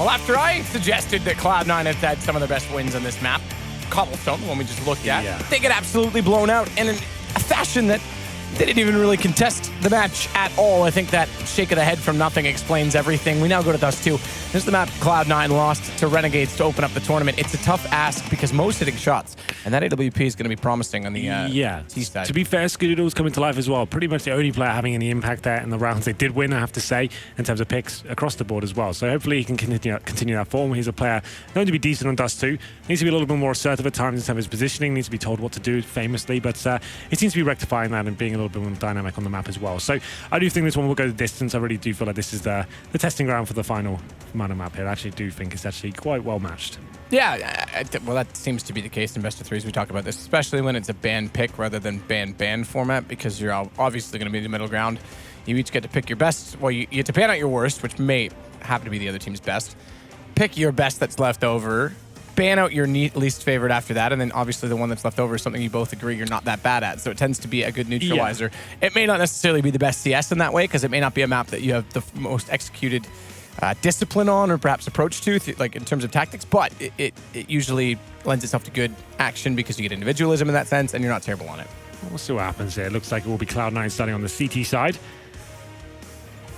well. After I suggested that Cloud9 has had some of their best wins on this map, Cobblestone, the one we just looked at, they get absolutely blown out in a fashion that they didn't even really contest the match at all. I think that shake of the head from nothing explains everything. We now go to Dust2. This is the map Cloud9 lost to Renegades to open up the tournament. It's a tough ask because Mo's hitting shots, and that AWP is going to be promising on the T side. To be fair, Scoodle's coming to life as well. Pretty much the only player having any impact there in the rounds they did win, I have to say, in terms of picks across the board as well. So hopefully he can continue that form. He's a player known to be decent on Dust2. Needs to be a little bit more assertive at times in terms of his positioning. Needs to be told what to do, famously, but he seems to be rectifying that and being a little bit more dynamic on the map as well. So I do think this one will go the distance. I really do feel like this is the testing ground for the final mono map here. I actually do think it's actually quite well matched. Yeah, well, that seems to be the case in best of threes. We talk about this, especially when it's a ban pick rather than ban format, because you're obviously going to be in the middle ground. You each get to pick your best. Well, you get to ban out your worst, which may happen to be the other team's best. Pick your best that's left over. Ban out your least favorite after that, and then obviously the one that's left over is something you both agree you're not that bad at, so it tends to be a good neutralizer. Yeah. It may not necessarily be the best CS in that way, because it may not be a map that you have the most executed discipline on, or perhaps approach to, like in terms of tactics, but it usually lends itself to good action because you get individualism in that sense, and you're not terrible on it. We'll see what happens here. It looks like it will be Cloud9 starting on the CT side.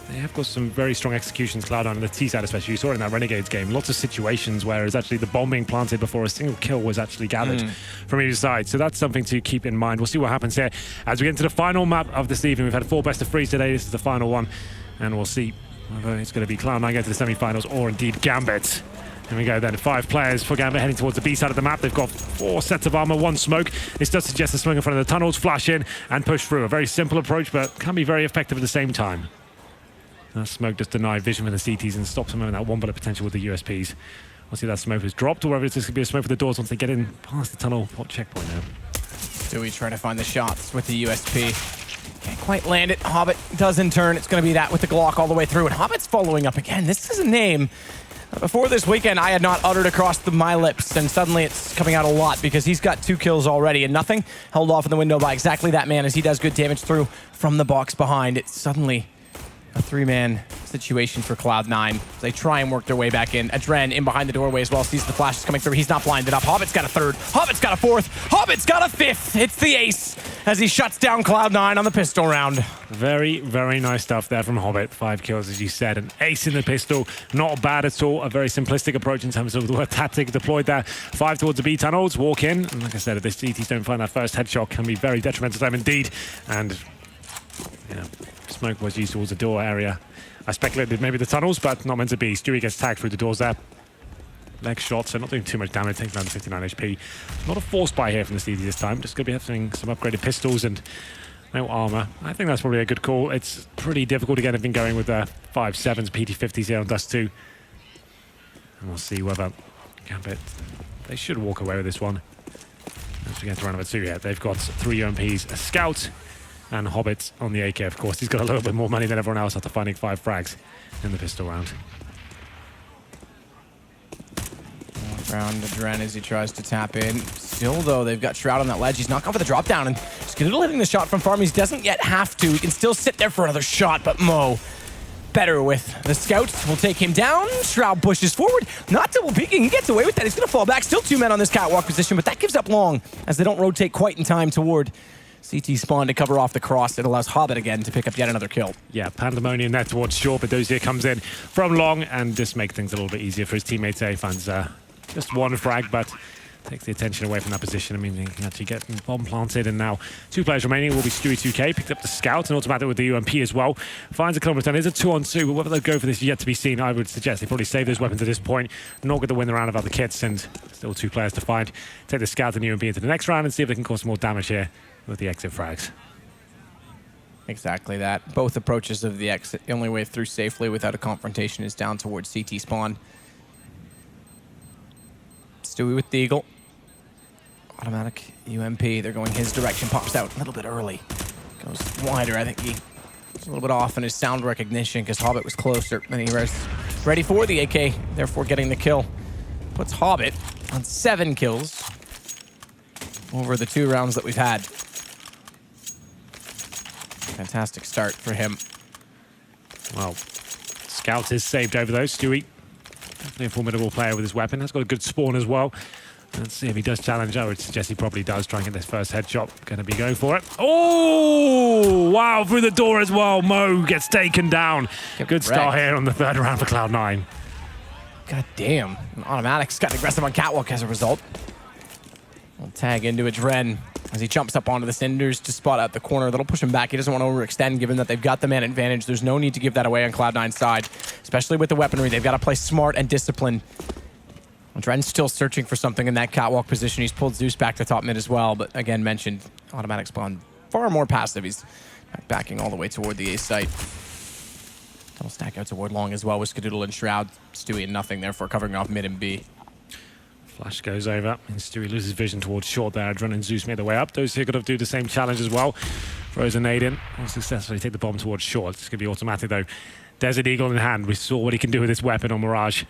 They have got some very strong executions, Cloud9 on the T side especially. You saw it in that Renegades game. Lots of situations where it's actually the bomb being planted before a single kill was actually gathered from either side. So that's something to keep in mind. We'll see what happens here as we get into the final map of this evening. We've had 4 best of 3s today. This is the final one. And we'll see whether it's going to be Cloud9 going to the semi-finals or indeed Gambit. Here we go then. 5 players for Gambit heading towards the B side of the map. They've got 4 sets of armor, 1 smoke. This does suggest a smoke in front of the tunnels, flash in and push through. A very simple approach, but can be very effective at the same time. That smoke just denied vision from the CTs and stops them having that 1 bullet potential with the USPs. We'll see that smoke has dropped, or whether it's just going to be a smoke for the doors once they get in past the tunnel checkpoint now. ZOWIE trying to find the shots with the USP. Can't quite land it. Hobbit does in turn. It's going to be that with the Glock all the way through. And Hobbit's following up again. This is a name before this weekend I had not uttered across my lips, and suddenly it's coming out a lot because he's got 2 kills already and nothing held off in the window by exactly that man as he does good damage through from the box behind. It's suddenly a 3-man situation for Cloud9. They try and work their way back in. Adren in behind the doorway as well, sees the flashes coming through. He's not blinded up. Hobbit's got a 3rd. Hobbit's got a 4th. Hobbit's got a 5th. It's the ace as he shuts down Cloud9 on the pistol round. Very, very nice stuff there from Hobbit. 5 kills, as you said. An ace in the pistol. Not bad at all. A very simplistic approach in terms of the tactic deployed there. 5 towards the B tunnels. Walk in. And like I said, if the CTs don't find that first headshot, can be very detrimental to them indeed. And, you know, smoke was used towards the door area. I speculated maybe the tunnels, but not meant to be. Stewie gets tagged through the doors there. Leg shot, so not doing too much damage, taking down 59 HP. Not a force buy here from the CT this time. Just going to be having some upgraded pistols and no armor. I think that's probably a good call. It's pretty difficult to get anything going with the 5.7s, PT50s here on Dust2. And we'll see whether Gambit, they should walk away with this one. As we get to round number 2 here, they've got 3 UMPs, a scout, and Hobbit on the AK, of course. He's got a little bit more money than everyone else after finding 5 frags in the pistol round. Round Adren as he tries to tap in. Still, though, they've got Shroud on that ledge. He's not going for the drop down, and Skidoodle hitting the shot from farm. He doesn't yet have to. He can still sit there for another shot, but Mo better with the scout. Will take him down. Shroud pushes forward. Not double peeking. He gets away with that. He's going to fall back. Still 2 men on this catwalk position, but that gives up long as they don't rotate quite in time toward CT spawn to cover off the cross. It allows Hobbit again to pick up yet another kill. Yeah, pandemonium there towards short, but Dozier comes in from long and just makes things a little bit easier for his teammates. He finds just 1 frag, but takes the attention away from that position. I mean, he can actually get bomb planted, and now 2 players remaining will be Stewie 2K. Picked up the scout and automatic with the UMP as well. Finds a kilometer. There's a 2-on-2, but whether they'll go for this is yet to be seen. I would suggest they probably save those weapons at this point, not going to win the round of other kits, and still 2 players to find. Take the scout and UMP into the next round and see if they can cause some more damage here with the exit frags. Exactly that. Both approaches of the exit. The only way through safely without a confrontation is down towards CT spawn. Stewie with the Eagle. Automatic UMP. They're going his direction. Pops out a little bit early. Goes wider. I think he was a little bit off in his sound recognition because Hobbit was closer. And he was ready for the AK, therefore getting the kill. Puts Hobbit on 7 kills over the 2 rounds that we've had. Fantastic start for him. Well, scout is saved over those. Stewie Definitely a formidable player with his weapon. Has got a good spawn as well. Let's see if he does challenge. I would suggest he probably does. Try and get this first headshot. Going to be going for it. Oh, wow, through the door as well. Mo gets taken down. Good start here on the third round for Cloud9. God damn. Automatic's got aggressive on Catwalk as a result. We'll tag into a Dren as he jumps up onto the Cinders to spot out the corner. That'll push him back. He doesn't want to overextend given that they've got the man advantage. There's no need to give that away on Cloud9's side, especially with the weaponry. They've got to play smart and disciplined. Dren's still searching for something in that Catwalk position. He's pulled Zeus back to top mid as well, but again, mentioned automatic spawn far more passive. He's backing all the way toward the A site. Double stack out toward long as well with Skadoodle and Shroud. Stewie and nothing, therefore covering off mid and B. Flash goes over, and Stewie loses vision towards short there. Dren and Zeus made their way up. Those two could do the same challenge as well. Throws a nade in. Will successfully take the bomb towards short. It's going to be automatic though. Desert Eagle in hand. We saw what he can do with this weapon on Mirage.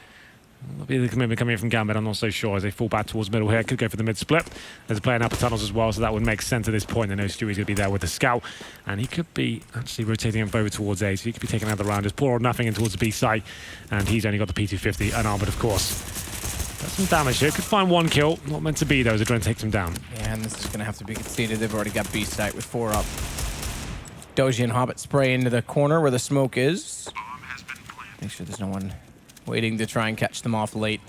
That'll be the commitment coming in from Gambit. I'm not so sure as they fall back towards middle here. Could go for the mid split. There's a player in upper tunnels as well, so that would make sense at this point. I know Stewie's going to be there with the scout, and he could be actually rotating him over towards A, so he could be taking another round. Just poor or nothing in towards the B site, and he's only got the P250 unarmored, of course. Got some damage here. Could find one kill. Not meant to be though, as Adren takes him down. Yeah, and this is going to have to be conceded. They've already got B site with 4 up. Doji and Hobbit spray into the corner where the smoke is. Make sure there's no one waiting to try and catch them off late.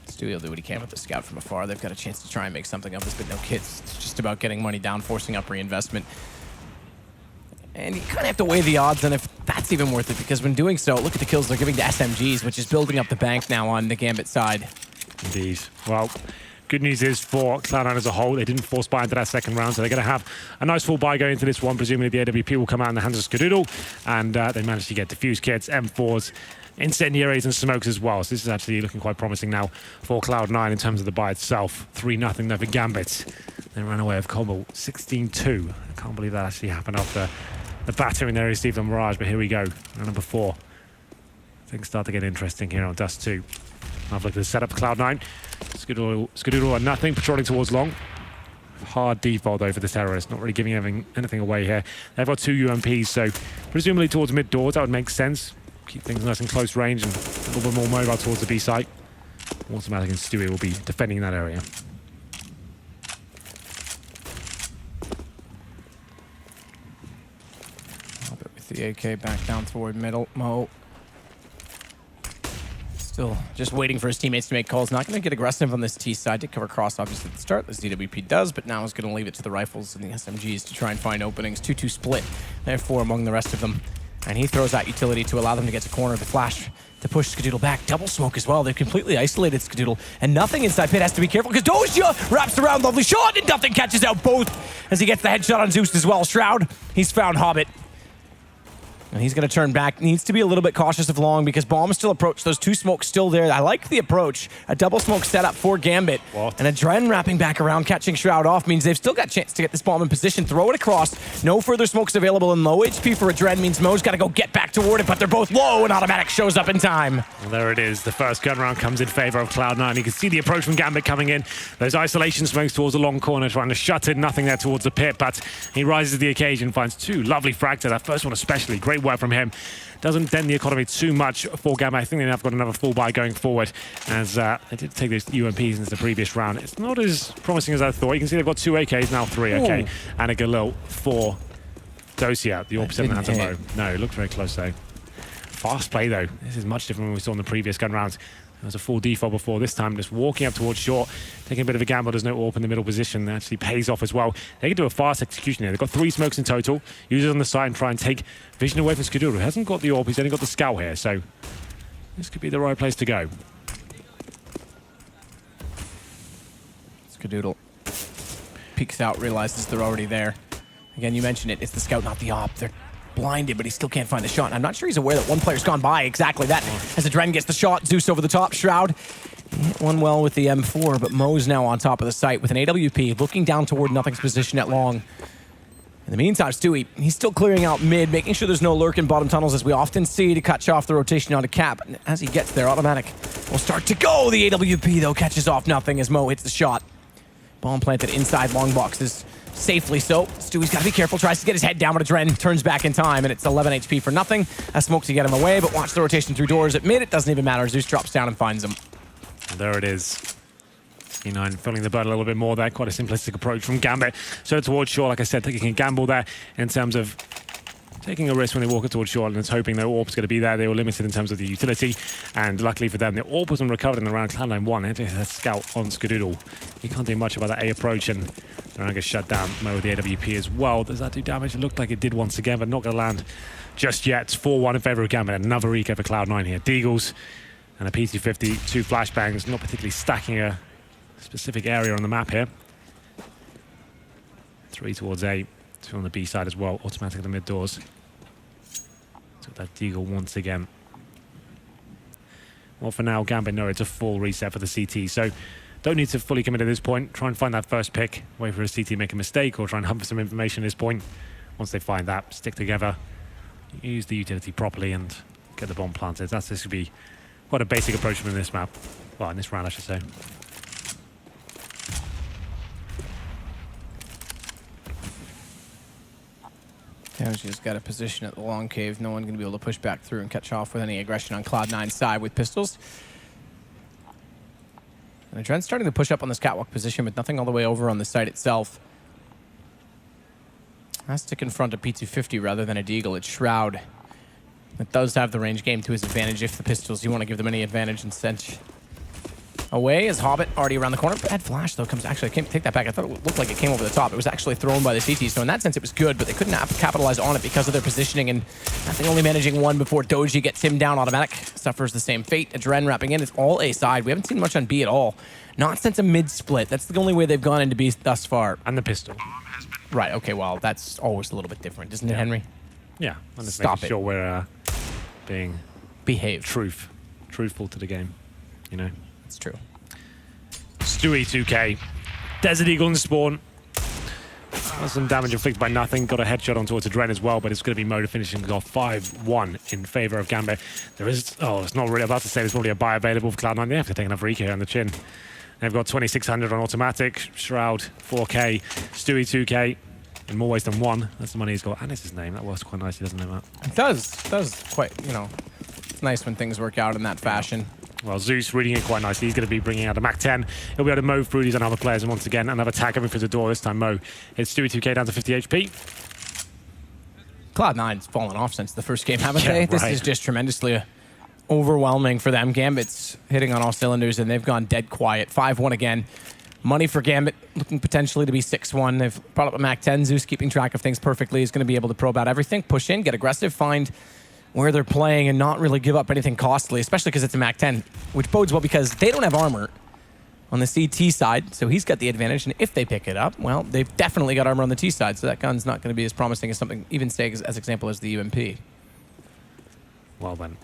Stewie will do what he can with the scout from afar. They've got a chance to try and make something of this, but no kids. It's just about getting money down, forcing up reinvestment. And you kind of have to weigh the odds on if that's even worth it, because when doing so, look at the kills they're giving to SMGs, which is building up the bank now on the Gambit side. Indeed. Well, good news is for Cloud9 as a whole, they didn't force buy into that second round, so they're going to have a nice full buy going into this one. Presumably the AWP will come out in the hands of Skadoodle, and they managed to get defuse kits, M4s, incendiaries and smokes as well. So this is actually looking quite promising now for Cloud9 in terms of the buy itself. 3-0 there for Gambit. They ran away with Combo 16-2. I can't believe that actually happened after the battering they received on Mirage, but here we go. Round number 4. Things start to get interesting here on Dust2. Have a look at the setup for Cloud9. Skadoodle on nothing, patrolling towards long. Hard default though for the terrorists, not really giving anything away here. They've got 2 UMPs, so presumably towards mid doors, that would make sense. Keep things nice and close range and a little bit more mobile towards the B site. Automatic and Stewie will be defending that area. With the AK back down toward middle. Mo still just waiting for his teammates to make calls. Not going to get aggressive on this T side. Did cover cross obviously at the start, as DWP does, but now is going to leave it to the rifles and the SMGs to try and find openings. 2-2 split, therefore among the rest of them. And he throws out utility to allow them to get to corner. The flash to push Skadoodle back. Double smoke as well. They've completely isolated Skadoodle. And nothing inside pit has to be careful because Doja wraps around. Lovely shot, and nothing catches out both as he gets the headshot on Zeus as well. Shroud, he's found Hobbit. And he's going to turn back. Needs to be a little bit cautious of long because bomb still approach. Those 2 smokes still there. I like the approach. A double smoke setup for Gambit. What? And a Dren wrapping back around, catching Shroud off means they've still got a chance to get this bomb in position. Throw it across. No further smokes available, and low HP for a Dren means Mo's got to go get back toward it, but they're both low, and Automatic shows up in time. Well, there it is. The first gun round comes in favor of Cloud9. You can see the approach from Gambit coming in. Those isolation smokes towards the long corner, trying to shut in. Nothing there towards the pit, but he rises to the occasion, finds 2 lovely frags. That first one especially. Great work from him. Doesn't dent the economy too much for Gambit. I think they've got another full buy going forward, as they did take those UMPs into the previous round. It's not as promising as I thought. You can see they've got 2 AKs, now 3 AK, and a Galil for Dosia. The AWP in the hands of Mo. No, it looked very close though. Fast play though. This is much different than we saw in the previous gun rounds. There was a full default before. This time just walking up towards short, taking a bit of a gamble. There's no AWP in the middle position. That actually pays off as well. They can do a fast execution here. They've got 3 smokes in total. Use it on the side and try and take vision away from Skadoodle. He hasn't got the AWP, he's only got the scout here, so this could be the right place to go. Skadoodle peeks out, realizes they're already there. Again, you mentioned it. It's the scout, not the AWP. They're blinded, but he still can't find the shot. And I'm not sure he's aware that one player's gone by exactly that. As the Dren gets the shot, Zeus over the top, Shroud hit one well with the M4, but Mo's now on top of the site with an AWP, looking down toward nothing's position at long. In the meantime, Stewie, he's still clearing out mid, making sure there's no lurk in bottom tunnels, as we often see, to catch off the rotation onto Cap. And as he gets there, Automatic will start to go. The AWP, though, catches off nothing as Mo hits the shot. Bomb planted inside long boxes. Safely so. Stewie's got to be careful. Tries to get his head down, but Adren turns back in time, and it's 11 HP for nothing. A smoke to get him away, but watch the rotation through doors. At mid, it doesn't even matter. Zeus drops down and finds him. And there it is. E9 filling the bird a little bit more there. Quite a simplistic approach from Gambit. So towards shore, like I said, taking a gamble there in terms of taking a risk when they walk it towards shore, and it's hoping their AWP's going to be there. They were limited in terms of the utility, and luckily for them, the AWP wasn't recovered in the round. Cloud9 won. That scout on Skadoodle. You can't do much about that A approach, and the round gets shut down. Mo with the AWP as well. Does that do damage? It looked like it did once again, but not going to land just yet. It's 4-1 in favor of Gambit. Another eco for Cloud9 here. Deagles and a PT50, 2 flashbangs, not particularly stacking a specific area on the map here. 3 towards A, 2 on the B side as well. Automatic at the mid doors. So that Deagle once again. Well, for now, Gambit know it's a full reset for the CT, so don't need to fully commit at this point. Try and find that first pick, wait for a CT to make a mistake, or try and hunt for some information at this point. Once they find that, stick together, use the utility properly, and get the bomb planted. This could be quite a basic approach from this map. Well, in this round, I should say. Just got a position at the long cave. No one going to be able to push back through and catch off with any aggression on Cloud9's side with pistols. And Adren's starting to push up on this catwalk position, but nothing all the way over on the site itself. Has to confront a P250 rather than a Deagle. It's Shroud. It does have the range game to his advantage if the pistols, you want to give them any advantage and send away as Hobbit already around the corner. Bad flash, though, comes... Actually, I can't take that back. I thought it looked like it came over the top. It was actually thrown by the CT, so in that sense, it was good, but they couldn't capitalize on it because of their positioning, and nothing only managing one before Doji gets him down. Automatic suffers the same fate. Adren wrapping in. It's all A side. We haven't seen much on B at all. Not since a mid-split. That's the only way they've gone into B thus far. And the pistol. Right, okay, well, that's always a little bit different, isn't it, Henry? Yeah, I'm just Stop making sure we're being... truthful to the game, you know? That's true. Stewie 2K. Desert Eagle in the spawn. That's some damage inflicted by nothing. Got a headshot on towards Adren as well, but it's going to be Moda finishing off 5-1 in favor of Gambit. There is... Oh, it's not really about to say there's probably a buy available for Cloud9. They have to take another eco on the chin. They've got 2600 on automatic. Shroud 4K. Stewie 2K. In more ways than one. That's the money he's got. And it's his name. That works quite nicely, doesn't it, Matt? It does. It does quite, you know... It's nice when things work out in that fashion. Well, Zeus reading it quite nicely. He's going to be bringing out a Mac 10. He'll be able to mow through these on other players. And once again, another tag coming through the door. This time, Mo. It's Stewie 2K down to 50 HP. Cloud9's fallen off since the first game, haven't Yeah, they? right. This is just tremendously overwhelming for them. Gambit's hitting on all cylinders, and they've gone dead quiet. 5-1 again. Money for Gambit, looking potentially to be 6-1. They've brought up a Mac 10. Zeus keeping track of things perfectly. He's going to be able to probe out everything, push in, get aggressive, find where they're playing, and not really give up anything costly, especially because it's a Mac 10, which bodes well because they don't have armor on the CT side, so he's got the advantage, and if they pick it up, well, they've definitely got armor on the T side, so that gun's not going to be as promising as something, even say as example as the UMP. Well then.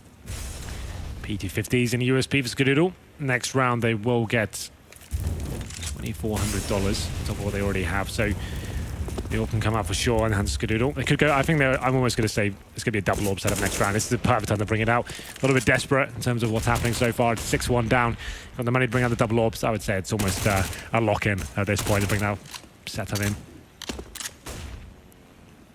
PT50s and USP for Skadoodle. Next round, they will get $2,400 on top of what they already have, so they all can come out for sure and hand Skadoodle. They could go, I'm almost going to say it's going to be a double orb setup next round. This is the perfect time to bring it out. A little bit desperate in terms of what's happening so far. It's 6-1 down. Got the money to bring out the double orbs. I would say it's almost a lock-in at this point to bring that setup in.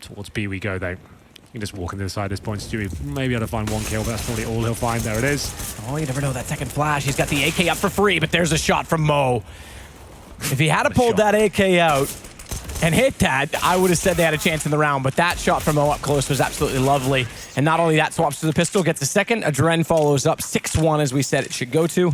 Towards B we go, though. You can just walk into the side at this point. Stewie maybe able to find one kill, but that's probably all he'll find. There it is. Oh, you never know. That second flash. He's got the AK up for free, but there's a shot from Mo. If he had pulled that AK out and hit that, I would have said they had a chance in the round, but that shot from Mo up close was absolutely lovely. And not only that, swaps to the pistol, gets a second. Adren follows up 6-1, as we said it should go to.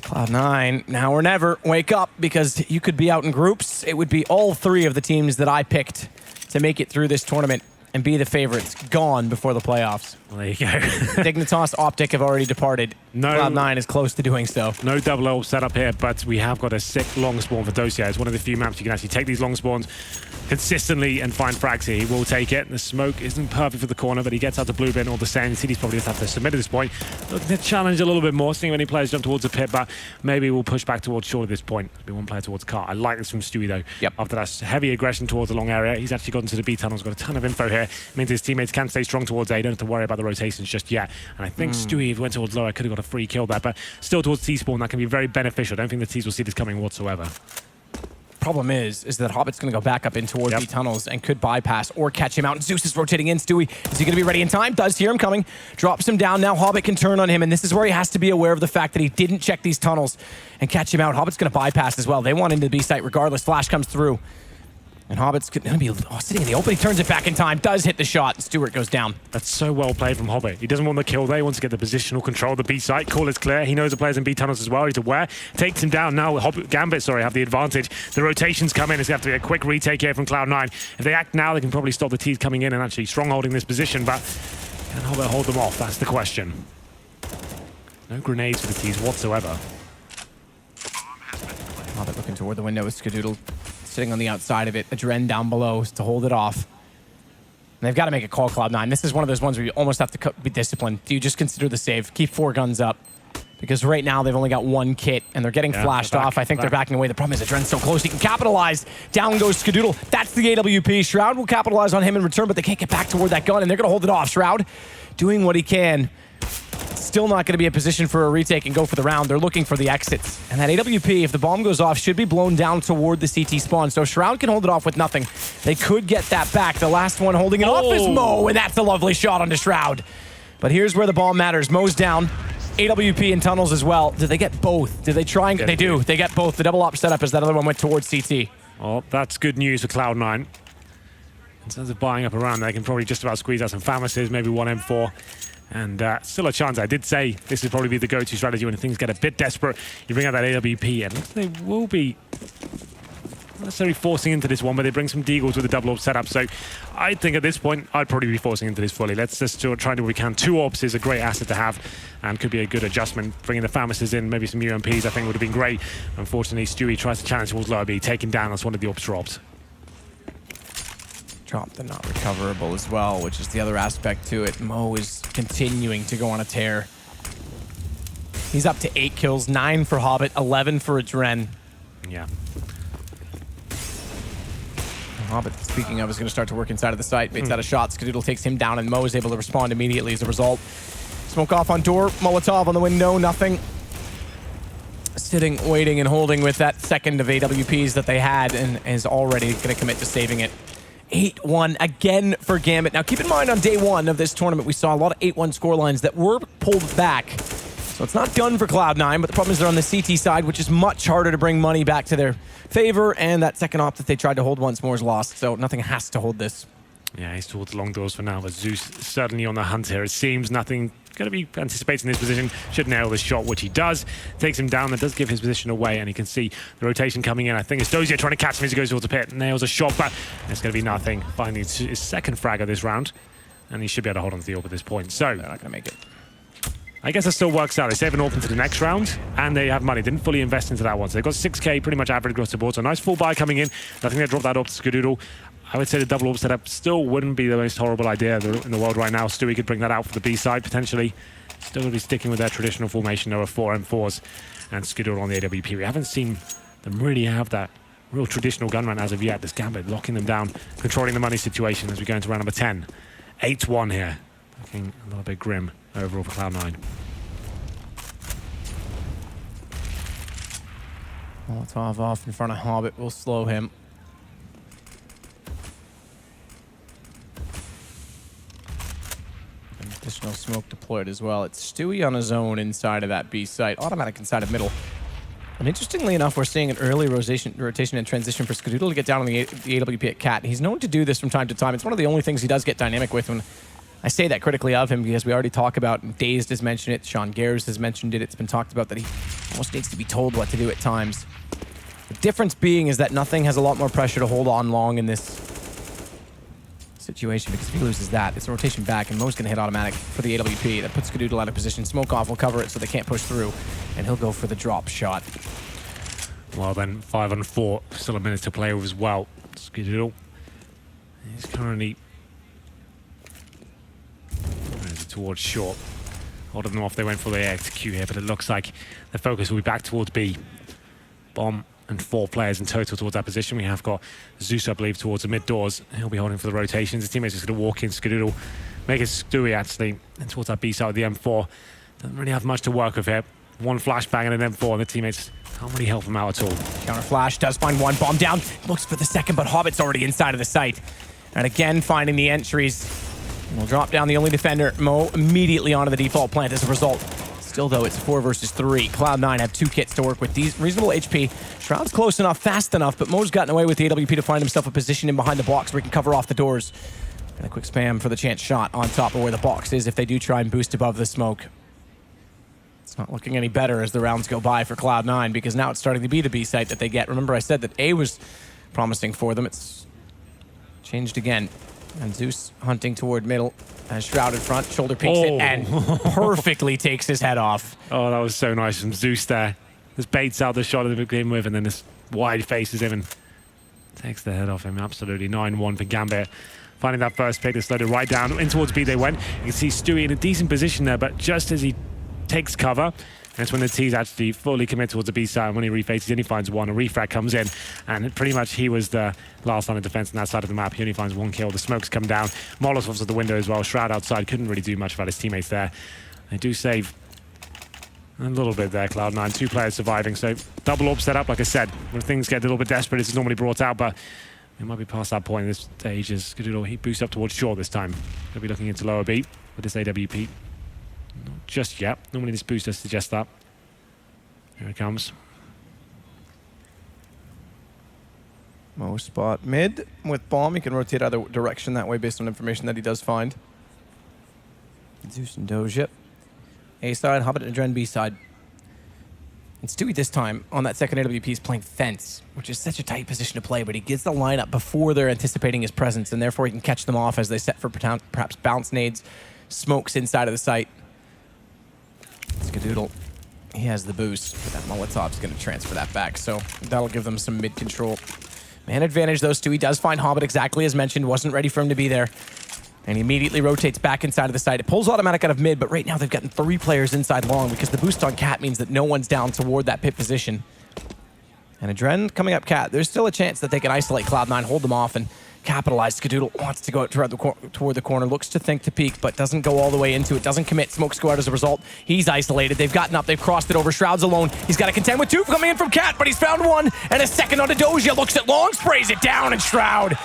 Cloud9, now or never. Wake up, because you could be out in groups. It would be all three of the teams that I picked to make it through this tournament and be the favorites gone before the playoffs. Well, there you go. Dignitas, Optic have already departed. No, Cloud9 is close to doing so. No double orb setup here, but we have got a sick long spawn for Dosia. It's one of the few maps you can actually take these long spawns consistently and find frags here. He will take it. The smoke isn't perfect for the corner, but he gets out to blue bin all the same. City's probably just have to submit at this point. Looking to challenge a little bit more, seeing many players jump towards the pit, but maybe we'll push back towards shore at this point. There'll be one player towards car. I like this from Stewie, though. Yep. After that heavy aggression towards the long area, he's actually gotten to the B tunnels, got a ton of info here. It means his teammates can stay strong towards A. Don't have to worry about the rotations just yet. And I think Stewie, if he went towards lower, could have got a free kill there, but still towards T-spawn, that can be very beneficial. I don't think the T's will see this coming whatsoever. problem is that Hobbit's going to go back up in towards the tunnels and could bypass or catch him out. And Zeus is rotating in. Stewie, is he going to be ready in time? Does hear him coming. Drops him down. Now Hobbit can turn on him, and this is where he has to be aware of the fact that he didn't check these tunnels and catch him out. Hobbit's going to bypass as well. They want into the B site regardless. Flash comes through. And Hobbit's going to be sitting in the open. He turns it back in time. Does hit the shot. And Stewart goes down. That's so well played from Hobbit. He doesn't want the kill there. He wants to get the positional control of the B site. Call is clear. He knows the players in B tunnels as well. He's aware. Takes him down. Now Gambit, have the advantage. The rotations come in. It's going to have to be a quick retake here from Cloud9. If they act now, they can probably stop the T's coming in and actually strongholding this position. But can Hobbit hold them off? That's the question. No grenades for the T's whatsoever. Hobbit looking toward the window with Skadoodle sitting on the outside of it. Adren down below to hold it off. And they've got to make a call, Cloud9. This is one of those ones where you almost have to be disciplined. Do you just consider the save? Keep 4 guns up. Because right now they've only got 1 kit and they're getting flashed off. I think they're backing away. The problem is Adren's so close. He can capitalize. Down goes Skadoodle. That's the AWP. Shroud will capitalize on him in return, but they can't get back toward that gun and they're going to hold it off. Shroud doing what he can. Still not going to be in position for a retake and go for the round. They're looking for the exits. And that AWP, if the bomb goes off, should be blown down toward the CT spawn. So Shroud can hold it off with nothing. They could get that back. The last one holding it off is Mo, and that's a lovely shot onto Shroud. But here's where the bomb matters. Mo's down. AWP in tunnels as well. Did they get both? Did they try and get? They do. They get both. The double op setup as that other one went towards CT. Oh, that's good news for Cloud9. In terms of buying up around, they can probably just about squeeze out some Famises, maybe 1 M4. And still a chance. I did say this would probably be the go-to strategy when things get a bit desperate. You bring out that AWP, and they will be not necessarily forcing into this one, but they bring some deagles with the double orb setup. So I think at this point, I'd probably be forcing into this fully. Let's just try and do what we can. 2 orbs is a great asset to have and could be a good adjustment. Bringing the Famises in, maybe some UMPs, I think would have been great. Unfortunately, Stewie tries to challenge towards lower B, taken down. That's one of the orbs dropped. Dropped and not recoverable as well, which is the other aspect to it. Mo is continuing to go on a tear. He's up to 8 kills, 9 for Hobbit, 11 for Adren. Yeah. Hobbit, speaking of, is going to start to work inside of the site. Baits out a shot. Skadoodle takes him down, and Mo is able to respond immediately as a result. Smoke off on door. Molotov on the window. Nothing. Sitting, waiting, and holding with that second of AWPs that they had, and is already going to commit to saving it. 8-1 again for Gambit. Now, keep in mind, on day 1 of this tournament, we saw a lot of 8-1 scorelines that were pulled back. So it's not done for Cloud9, but the problem is they're on the CT side, which is much harder to bring money back to their favor, and that second op that they tried to hold once more is lost, so nothing has to hold this. Yeah, he's towards the long doors for now, but Zeus certainly on the hunt here. It seems nothing going to be anticipating this position. Should nail this shot, which he does. Takes him down. That does give his position away, and you can see the rotation coming in. I think it's DOZIE trying to catch him as he goes towards the pit. Nails a shot, but it's going to be nothing. Finding his second frag of this round, and he should be able to hold on to the orb at this point. So they're not going to make it. I guess that still works out. They save an AWP into the next round, and they have money. Didn't fully invest into that one. So they've got 6K pretty much average across the board. So a nice full buy coming in. I think they dropped that AWP to Skadoodle. I would say the double orb setup still wouldn't be the most horrible idea in the world right now. Stewie could bring that out for the B side, potentially. Still going to be sticking with their traditional formation. There are 4 M4s and Skadoodle on the AWP. We haven't seen them really have that real traditional gun run as of yet. This Gambit locking them down, controlling the money situation as we go into round number 10. 8-1 here. Looking a little bit grim overall for Cloud9. Molotov off in front of Hobbit will slow him. Additional smoke deployed as well. It's Stewie on his own inside of that B site. Automatic inside of middle. And interestingly enough, we're seeing an early rotation and transition for Skadoodle to get down on the AWP at Cat. He's known to do this from time to time. It's one of the only things he does get dynamic with. When I say that critically of him, because we already talk about, Dazed has mentioned it, Sean Gares has mentioned it, it's been talked about that he almost needs to be told what to do at times. The difference being is that Nothing has a lot more pressure to hold on long in this situation, because if he loses that, it's a rotation back, and Mo's going to hit automatic for the AWP. That puts Skadoodle out of position. Smoke off will cover it so they can't push through, and he'll go for the drop shot. Well then, 5 on 4. Still a minute to play with as well. Skadoodle is currently towards short. Holding them off, they went for the execute here, but it looks like the focus will be back towards B. Bomb and 4 players in total towards that position. We have got Zeus, I believe, towards the mid doors. He'll be holding for the rotations. His teammates just going to walk in. Skadoodle make it Stewie, actually, and towards that B side of the M4. Doesn't really have much to work with here. 1 flashbang and an M4, and the teammates Can't really help him out at all. Counter flash does find one. Bomb down. Looks for the second, but Hobbit's already inside of the site. And again, finding the entries. We'll drop down the only defender. Mo immediately onto the default plant as a result. Still, though, it's 4 versus 3. Cloud9 have 2 kits to work with. These reasonable HP. Shroud's close enough, fast enough, but Mo's gotten away with the AWP to find himself a position in behind the box where he can cover off the doors. And a quick spam for the chance shot on top of where the box is if they do try and boost above the smoke. It's not looking any better as the rounds go by for Cloud9 because now it's starting to be the B site that they get. Remember, I said that A was promising for them. It's changed again. And Zeus hunting toward middle. And Shroud in front, shoulder peeks it, and perfectly takes his head off. Oh, that was so nice from Zeus there. Just baits out the shot to begin with, and then this wide faces him and takes the head off him. Absolutely 9-1 for Gambit. Finding that first pick, they slowed it right down. In towards B they went. You can see Stewie in a decent position there, but just as he takes cover, that's when the T's actually fully commit towards the B side. And when he refaces, he only finds one. A refrag comes in, and pretty much he was the last line of defense on that side of the map. He only finds 1 kill. The smokes come down. Molotov's at the window as well. Shroud outside couldn't really do much about his teammates there. They do save a little bit there, Cloud9. 2 players surviving, so double AWP set up. Like I said, when things get a little bit desperate, this is normally brought out, but it might be past that point. This stage is good. He boosts up towards short this time. He'll be looking into lower B with this AWP. Not just yet. Normally this boost does suggest that. Here it comes. Mo spot mid with bomb. He can rotate either direction that way based on information that he does find. Zeus and Doja. A side, Hobbit and Dren B side. And Stewie this time on that second AWP is playing fence, which is such a tight position to play, but he gets the lineup before they're anticipating his presence, and therefore he can catch them off as they set for perhaps bounce nades, smokes inside of the site. Skadoodle, he has the boost, but that Molotov's going to transfer that back, so that'll give them some mid control. Man advantage, though. Stewie does find Hobbit exactly as mentioned, wasn't ready for him to be there. And he immediately rotates back inside of the site. It pulls automatic out of mid, but right now they've gotten 3 players inside long because the boost on Cat means that no one's down toward that pit position. And Adren coming up Cat. There's still a chance that they can isolate Cloud9, hold them off, and capitalize. Skadoodle wants to go out toward the corner, looks to think to peek, but doesn't go all the way into it, doesn't commit. Smokes go out as a result. He's isolated. They've gotten up. They've crossed it over. Shroud's alone. He's got to contend with 2 coming in from Cat, but he's found 1, and a second onto Doja. Looks at long, sprays it down, and Shroud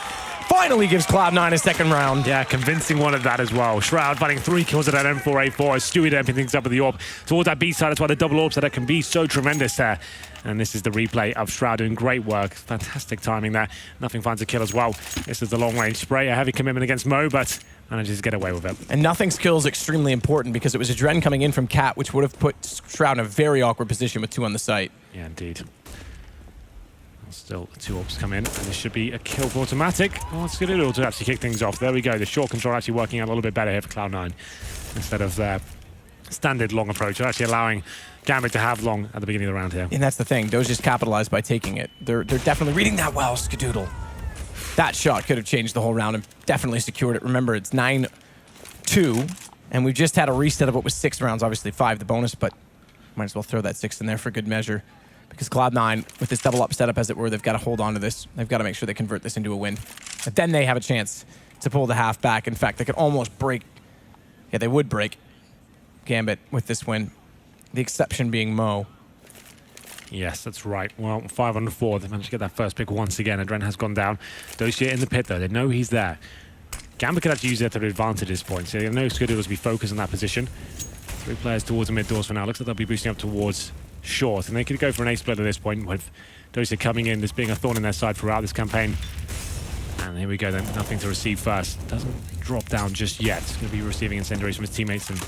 finally gives Cloud9 a second round. Yeah, convincing one of that as well. Shroud finding 3 kills at that M4A4 as Stewie damping things up with the AWP towards that B side. That's why the double AWP that can be so tremendous there. And this is the replay of Shroud doing great work. Fantastic timing there. Nothing finds a kill as well. This is the long-range spray. A heavy commitment against Mo, but manages to get away with it. And Nothing's kill is extremely important because it was Adren coming in from Cat, which would have put Shroud in a very awkward position with 2 on the site. Yeah, indeed. Still 2 AWPs come in, and this should be a kill for automatic. Oh, it's good to actually kick things off. There we go. The short control actually working out a little bit better here for Cloud9 instead of their standard long approach. They're actually allowing Gambit to have long at the beginning of the round here. And that's the thing. Doja's capitalized by taking it. They're definitely reading that well, Skadoodle. That shot could have changed the whole round and definitely secured it. Remember, it's 9-2, and we've just had a reset of what was 6 rounds. Obviously 5 the bonus, but might as well throw that 6 in there for good measure. Because Cloud9, with this double up setup as it were, they've got to hold on to this. They've got to make sure they convert this into a win. But then they have a chance to pull the half back. In fact, they could almost break. Yeah, they would break Gambit with this win. The exception being Mo. Yes, that's right. Well, 5 on 4. They managed to get that first pick once again. Adren has gone down. Dosia in the pit, though. They know he's there. Gambit could actually use that to their advantage at this point. So they know Skadoodle to be focused on that position. 3 players towards the mid doors for now. Looks like they'll be boosting up towards short, and they could go for an A split at this point with Dosia coming in, this being a thorn in their side throughout this campaign. And here we go then, Nothing to receive first. Doesn't drop down just yet. It's going to be receiving incendiaries from his teammates, and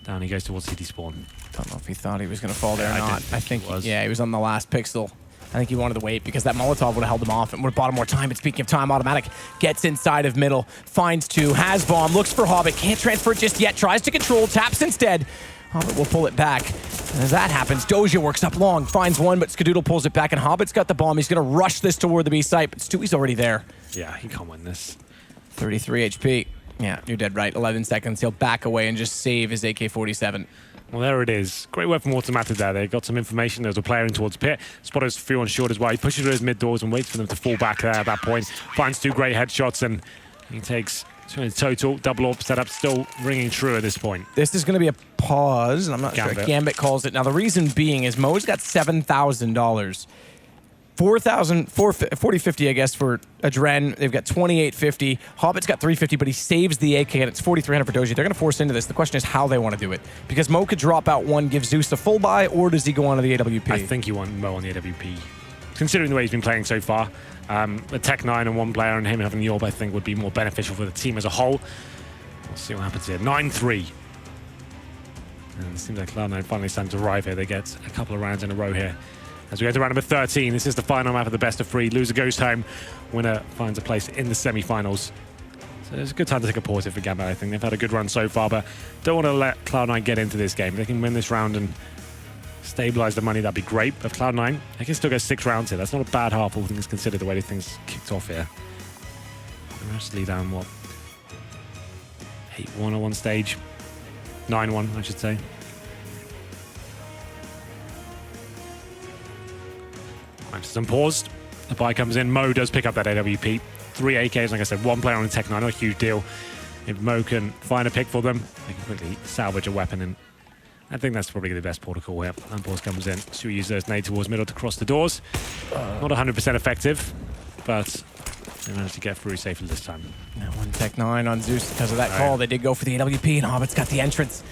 down he goes towards CD spawn. Don't know if he thought he was going to fall there or not. I think he was. Yeah, he was on the last pixel. I think he wanted to wait because that Molotov would have held him off and would have bought him more time. But speaking of time, automatic gets inside of middle, finds 2, has bomb, looks for Hobbit, can't transfer it just yet, tries to control, taps instead. Hobbit will pull it back. And as that happens, Doja works up long, finds 1, but Skadoodle pulls it back, and Hobbit's got the bomb. He's going to rush this toward the B site, but Stewie's already there. Yeah, he can't win this. 33 HP. Yeah, you're dead right. 11 seconds. He'll back away and just save his AK-47. Well, there it is. Great work from Automatic there. They got some information. There's a player in towards pit. Spotter's free on short as well. He pushes through his mid doors and waits for them to fall back there at that point. Finds 2 great headshots, and he takes So in total, double AWP setup still ringing true at this point. This is going to be a pause, and I'm not sure. Gambit calls it. Now, the reason being is Mo's got $7,000. 40.50, I guess, for Adren. They've got 28.50. Hobbit's got 350, but he saves the AK, and it's 4,300 for Doji. They're going to force into this. The question is how they want to do it. Because Mo could drop out one, give Zeus a full buy, or does he go on to the AWP? I think you want Mo on the AWP. Considering the way he's been playing so far, a Tech9 and one player and him having the AWP, I think, would be more beneficial for the team as a whole. We'll see what happens here. 9-3. And it seems like Cloud9 finally starting to arrive here. They get a couple of rounds in a row here. As we go to round number 13, this is the final map of the best of 3. Loser goes home. Winner finds a place in the semi-finals. So it's a good time to take a pause here for Gambit, I think. They've had a good run so far, but don't want to let Cloud9 get into this game. They can win this round and stabilize the money, that'd be great. But Cloud9, they can still go 6 rounds here. That's not a bad half, all things considered, the way things kicked off here. They're actually down, what? 8-1 at one stage. 9-1, I should say. Some paused. The buy comes in. Mo does pick up that AWP. 3 AKs, like I said, one player on the Tech9, not a huge deal. If Mo can find a pick for them, they can quickly salvage a weapon, and I think that's probably the best protocol here. Unpause comes in. Swedish uses nade towards middle to cross the doors. Not 100% effective, but they managed to get through safely this time. That one Tech9 on Zeus because of that call. They did go for the AWP, and Hobbit's got the entrance.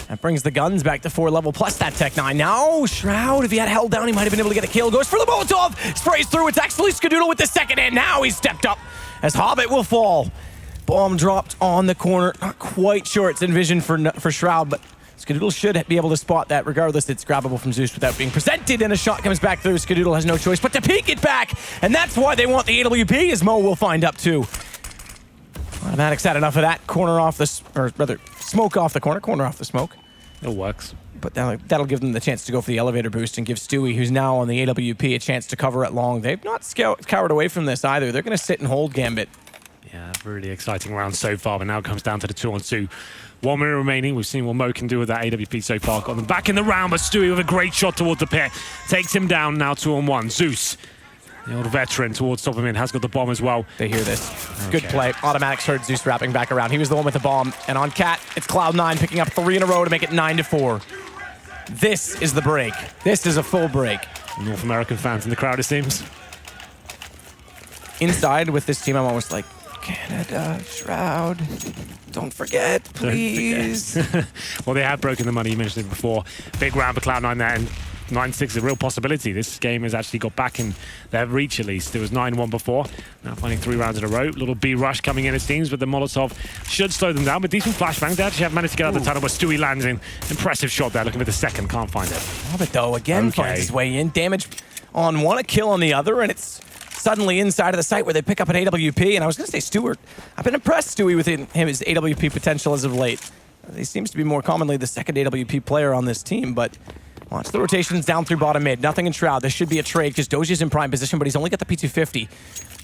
That brings the guns back to 4 level, plus that Tech9. Now, Shroud, if he had held down, he might have been able to get a kill. Goes for the Molotov, sprays through. It's actually Skadoodle with the second hit. Now he's stepped up as Hobbit will fall. Bomb dropped on the corner. Not quite sure it's envisioned for Shroud, but Skadoodle should be able to spot that. Regardless, it's grabbable from Zeus without being presented, and a shot comes back through. Skadoodle has no choice but to peek it back, and that's why they want the AWP, as Mo will find up too. Automatic's had enough of that. Corner off the, or rather, smoke off the corner off the smoke. It works. But that'll give them the chance to go for the elevator boost and give Stewie, who's now on the AWP, a chance to cover it long. They've not cowered away from this either. They're going to sit and hold Gambit. Yeah, really exciting round so far, but now it comes down to the 2-on-2. 1 minute remaining. We've seen what Mo can do with that AWP so far. Got them back in the round, but Stewie with a great shot towards the pit. Takes him down, now 2-on-1. Zeus, the old veteran, towards top of him, has got the bomb as well. They hear this. Okay. Good play. Automatics heard Zeus wrapping back around. He was the one with the bomb. And on Cat, it's Cloud9 picking up 3 in a row to make it 9-4. This is the break. This is a full break. North American fans in the crowd, it seems. Inside with this team, I'm almost like, Canada, Shroud, don't forget, please. Don't forget. Well, they have broken the money, you mentioned it before. Big round for Cloud9 there, and 9-6 is a real possibility. This game has actually got back in their reach at least. It was 9-1 before. Now finding 3 rounds in a row. Little B rush coming in, it seems, but the Molotov should slow them down. But decent flashbang. They actually have managed to get out of the tunnel, but Stewie lands in. Impressive shot there, looking for the second. Can't find it. Hobbit, though, again finds his way in. Damage on one, a kill on the other, and it's suddenly inside of the site where they pick up an AWP. And I was going to say Stewart. I've been impressed, Stewie, with his AWP potential as of late. He seems to be more commonly the second AWP player on this team, but watch the rotations down through bottom mid. Nothing in Shroud. This should be a trade because Doji's in prime position, but he's only got the P250.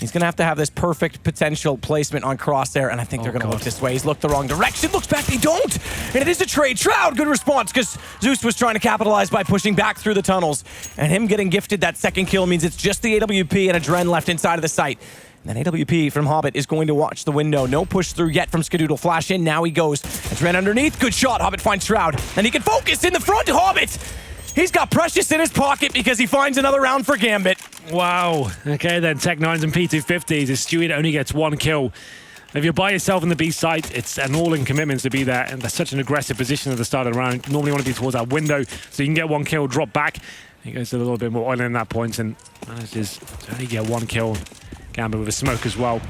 He's going to have this perfect potential placement on Crosshair, and I think they're going to look this way. He's looked the wrong direction. Looks back. They don't. And it is a trade. Shroud, good response because Zeus was trying to capitalize by pushing back through the tunnels. And him getting gifted that second kill means it's just the AWP and Adren left inside of the site. And then AWP from Hobbit is going to watch the window. No push through yet from Skadoodle. Flash in. Now he goes. Adren underneath. Good shot. Hobbit finds Shroud. And he can focus in the front. Hobbit! He's got Precious in his pocket because he finds another round for Gambit. Wow. Okay, then Tech9s and P250s. As Stewie only gets 1 kill. If you're by yourself in the B site, it's an all-in commitment to be there, and that's such an aggressive position at the start of the round. You normally want to be towards that window so you can get 1 kill, drop back. He goes a little bit more oil in that point and manages to only get 1 kill. Gambit with a smoke as well.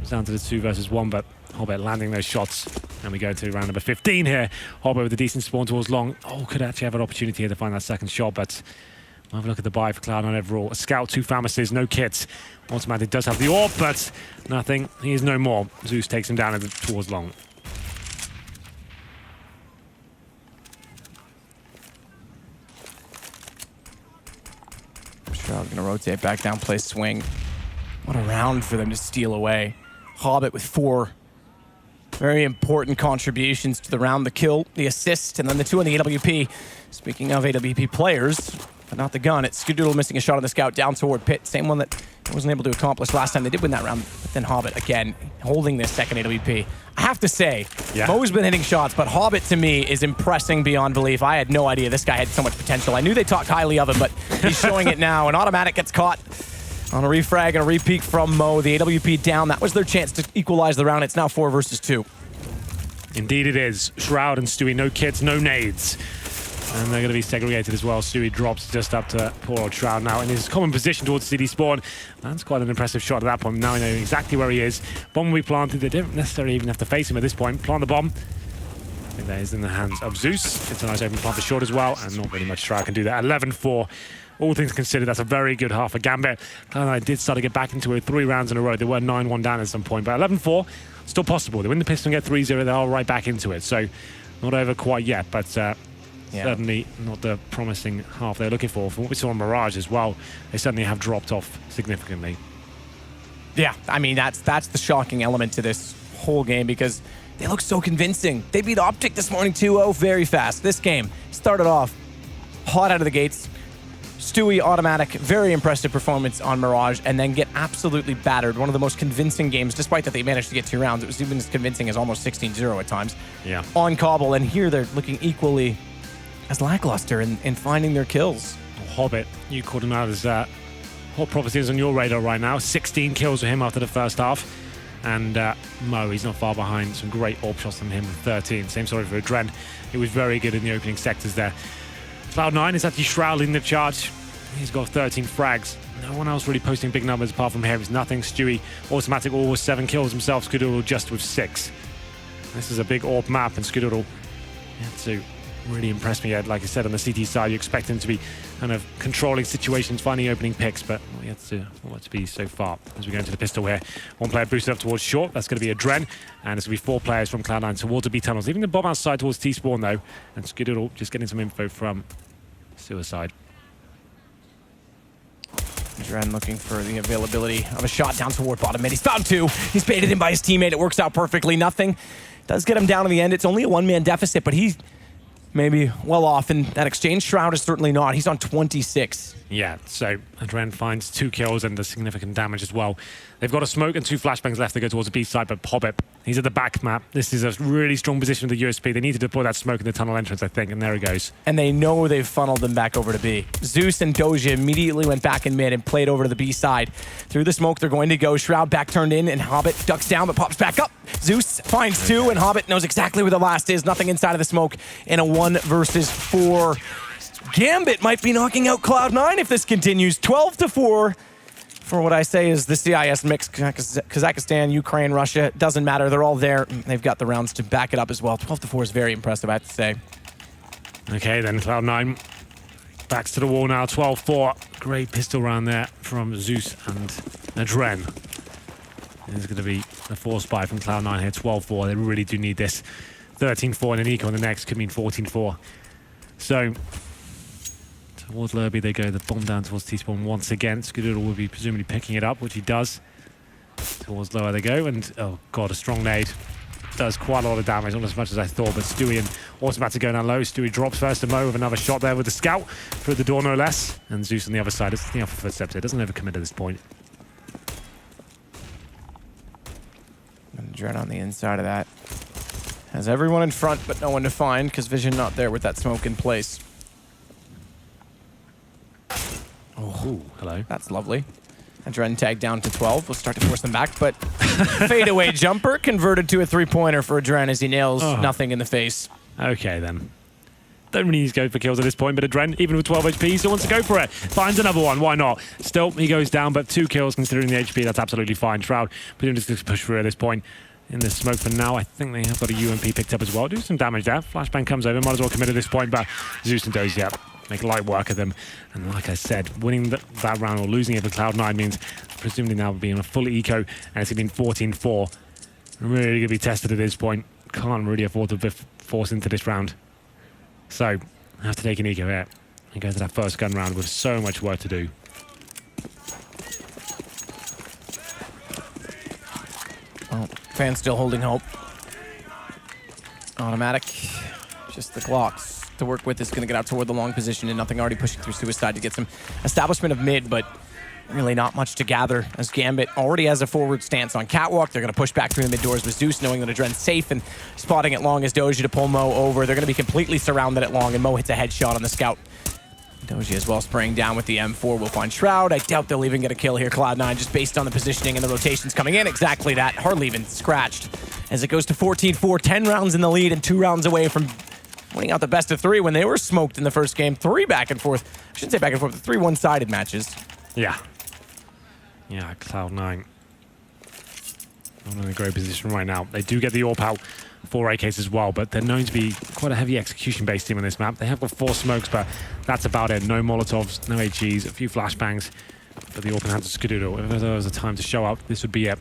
It's down to the 2 versus 1, but Hobbit landing those shots. And we go to round number 15 here. Hobbit with a decent spawn towards long. Oh, could actually have an opportunity here to find that second shot, but we'll have a look at the buy for Cloud9 overall. A scout, 2 pharmacies, no kits. Automatic does have the AWP, but nothing. He is no more. Zeus takes him down towards long. Shroud gonna rotate back down, play swing. What a round for them to steal away. Hobbit with 4 very important contributions to the round. The kill, the assist, and then the 2 on the AWP. Speaking of AWP players, but not the gun, it's Skadoodle missing a shot on the scout down toward pit. Same one that wasn't able to accomplish last time. They did win that round, but then Hobbit, again, holding this second AWP. I have to say, Mo's been hitting shots, but Hobbit, to me, is impressing beyond belief. I had no idea this guy had so much potential. I knew they talked highly of him, but he's showing it now. And Automatic gets caught on a refrag and a repeak from Mo. The AWP down. That was their chance to equalize the round. It's now 4 versus 2. Indeed it is. Shroud and Stewie, no kits, no nades. And they're going to be segregated as well. Stewie drops just up to poor old Shroud now in his common position towards CD spawn. That's quite an impressive shot at that point. Now we know exactly where he is. Bomb will be planted. They don't necessarily even have to face him at this point. Plant the bomb. I think that is in the hands of Zeus. It's a nice open plant for short as well. And not really much Shroud can do that. 11-4. All things considered, that's a very good half for Gambit. Cloud9 did start to get back into it 3 rounds in a row. They were 9-1 down at some point. But 11-4, still possible. They win the pistol and get 3-0. They're all right back into it. So not over quite yet. But certainly not the promising half they're looking for. From what we saw on Mirage as well, they certainly have dropped off significantly. Yeah, I mean, that's the shocking element to this whole game because they look so convincing. They beat Optic this morning 2-0 very fast. This game started off hot out of the gates. Stewie, Automatic, very impressive performance on Mirage, and then get absolutely battered. One of the most convincing games, despite that they managed to get 2 rounds. It was even as convincing as almost 16-0 at times. Yeah. On Cobble, and here they're looking equally as lackluster in finding their kills. Hobbit, you called him out as hot property is on your radar right now. 16 kills for him after the first half. And Mo, he's not far behind. Some great AWP shots from him with 13. Same story for Adren. He was very good in the opening sectors there. Cloud9 is actually Shroud leading the charge. He's got 13 frags. No one else really posting big numbers apart from him. It's nothing. Stewie, Automatic, all with 7 kills himself. Scudoodle just with 6. This is a big AWP map, and Scudoodle had to really impressed me. Like I said, on the CT side, you expect him to be kind of controlling situations, finding opening picks, but not yet to be so far. As we go into the pistol here, one player boosted up towards short. That's going to be Adren, and it's going to be 4 players from Cloud9 towards the B tunnels, leaving the bomb outside towards T-spawn though, and Scudoodle just getting some info from Suicide. Adren looking for the availability of a shot down toward bottom mid. He's found 2. He's baited in by his teammate. It works out perfectly. Nothing does get him down in the end. It's only a 1-man deficit, but he's maybe well off, and that exchange. Shroud is certainly not. He's on 26. Yeah, so Adren finds 2 kills and the significant damage as well. They've got a smoke and 2 flashbangs left to go towards the B side, but Hobbit, he's at the back map. This is a really strong position with the USP. They need to deploy that smoke in the tunnel entrance, I think, and there he goes. And they know they've funneled them back over to B. Zeus and Doja immediately went back in mid and played over to the B side. Through the smoke, they're going to go. Shroud back turned in, and Hobbit ducks down but pops back up. Zeus finds 2, and Hobbit knows exactly where the last is. Nothing inside of the smoke in a 1 versus 4. Gambit might be knocking out Cloud9 if this continues. 12-4 for what I say is the CIS mix. Kazakhstan, Ukraine, Russia, doesn't matter. They're all there. They've got the rounds to back it up as well. 12-4 is very impressive, I have to say. Okay, then Cloud9 backs to the wall now. 12-4. Great pistol round there from Zeus and Adren. There's going to be a 4 spy from Cloud9 here. 12-4. They really do need this. 13-4 and an eco on the next could mean 14-4. So towards Lurby they go, the bomb down towards T-spawn once again. Scudoodle will be presumably picking it up, which he does. Towards lower they go, and oh god, a strong nade. Does quite a lot of damage, not as much as I thought, but Stewie and Automatic go down low. Stewie drops first to Mo with another shot there with the scout through the door no less. And Zeus on the other side, it's the alpha footsteps here, doesn't overcommit at this point. And Adren on the inside of that. Has everyone in front, but no one to find, because Vision not there with that smoke in place. Oh, hello. That's lovely. Adren tagged down to 12. We'll start to force them back, but fadeaway jumper converted to a 3-pointer for Adren as he nails nothing in the face. Okay, then. Don't really need to go for kills at this point, but Adren, even with 12 HP, still wants to go for it. Finds another one, why not? Still, he goes down, but 2 kills considering the HP, that's absolutely fine. Shroud, presumably just push through at this point. In the smoke for now, I think they have got a UMP picked up as well. Do some damage there. Flashbang comes over, might as well commit at this point, but Zeus and Dozy, make light work of them. And like I said, winning that round or losing it for Cloud9 means presumably now being a full eco, and it's been 14-4. Really going to be tested at this point. Can't really afford to be forced into this round. So, I have to take an eco here and go to that first gun round with so much work to do. Oh, fans still holding hope. Automatic, just the clocks to work with is going to get out toward the long position, and nothing already pushing through Suicide to get some establishment of mid, but really not much to gather as Gambit already has a forward stance on Catwalk. They're going to push back through the mid doors with Zeus, knowing that Adren's safe and spotting it long as Doji to pull Mo over. They're going to be completely surrounded at long, and Mo hits a headshot on the scout. Doji as well spraying down with the M4 will find Shroud. I doubt they'll even get a kill here, Cloud9, just based on the positioning and the rotations coming in. Exactly that. Hardly even scratched as it goes to 14-4, 10 rounds in the lead and 2 rounds away from winning out the best of 3 when they were smoked in the first game. 3 back and forth. I shouldn't say back and forth, 3 one-sided matches. Yeah. Yeah, Cloud9. Not in a great position right now. They do get the AWP out. 4 AKs as well, but they're known to be quite a heavy execution-based team on this map. They have got 4 smokes, but that's about it. No Molotovs, no HEs, a few flashbangs, but the AWP hands of Skadoodle. If there was a time to show up, this would be it.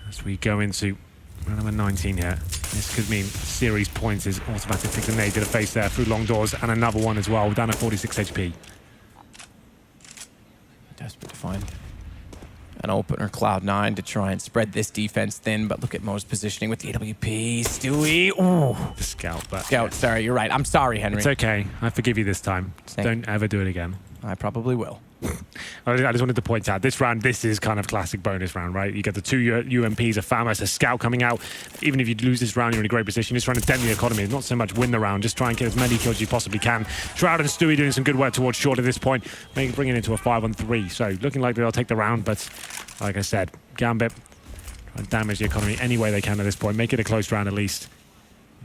As we go into round number 19 here, this could mean series points is automatic. Takes a nade to the face there through long doors, and another one as well, down at 46 HP. Desperate to find an opener, Cloud9, to try and spread this defense thin, but look at Mo's positioning with the AWP. Stewie, ooh. The scout, but... Scout, sorry, you're right. I'm sorry, Henry. It's okay. I forgive you this time. Don't ever do it again. I probably will. I just wanted to point out, this round, this is kind of classic bonus round, right? You get the 2 UMPs, a FAMAS, a scout coming out. Even if you lose this round, you're in a great position. You're just trying to dent the economy. Not so much win the round, just try and get as many kills as you possibly can. Shroud and Stewie doing some good work towards short at this point, bringing it into a 5-on-3. So looking like they'll take the round, but like I said, Gambit trying to damage the economy any way they can at this point. Make it a close round at least.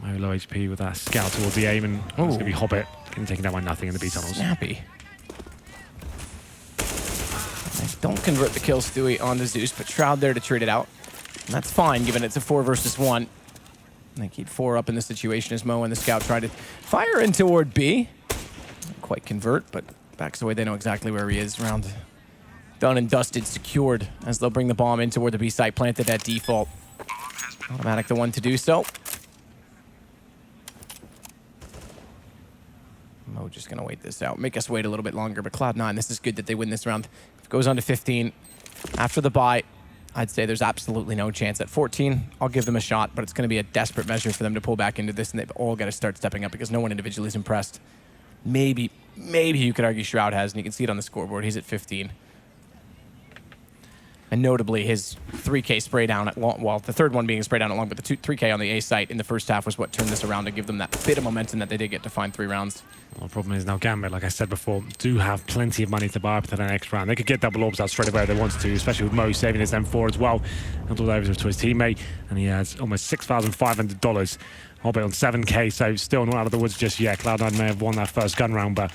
Very low HP with that scout towards the aim, and it's going to be Hobbit getting taken down by nothing in the B tunnels. Snappy. Don't convert the kill, Stewie, onto Zeus, but Shroud there to trade it out. And that's fine, given it's a 4 versus 1. And they keep 4 up in the situation as Mo and the scout try to fire in toward B. Not quite convert, but backs away. They know exactly where he is. Round done and dusted, secured, as they'll bring the bomb in toward the B site, planted at default. Automatic the one to do so. Mo just going to wait this out. Make us wait a little bit longer, but Cloud9, this is good that they win this round. If it goes on to 15, after the bye, I'd say there's absolutely no chance. At 14, I'll give them a shot, but it's going to be a desperate measure for them to pull back into this, and they've all got to start stepping up because no one individually is impressed. Maybe you could argue Shroud has, and you can see it on the scoreboard. He's at 15. And notably, his 3K spray down at long, well, the third one being a spray down at long, but the 3K on the A site in the first half was what turned this around to give them that bit of momentum that they did get to find 3 rounds. Well, the problem is now Gambit, like I said before, do have plenty of money to buy up to the next round. They could get double orbs out straight away if they wanted to, especially with Mo saving his M4 as well. And all over to his teammate, and he has almost $6,500. Hobbit on 7K, so still not out of the woods just yet. Cloud9 may have won that first gun round, but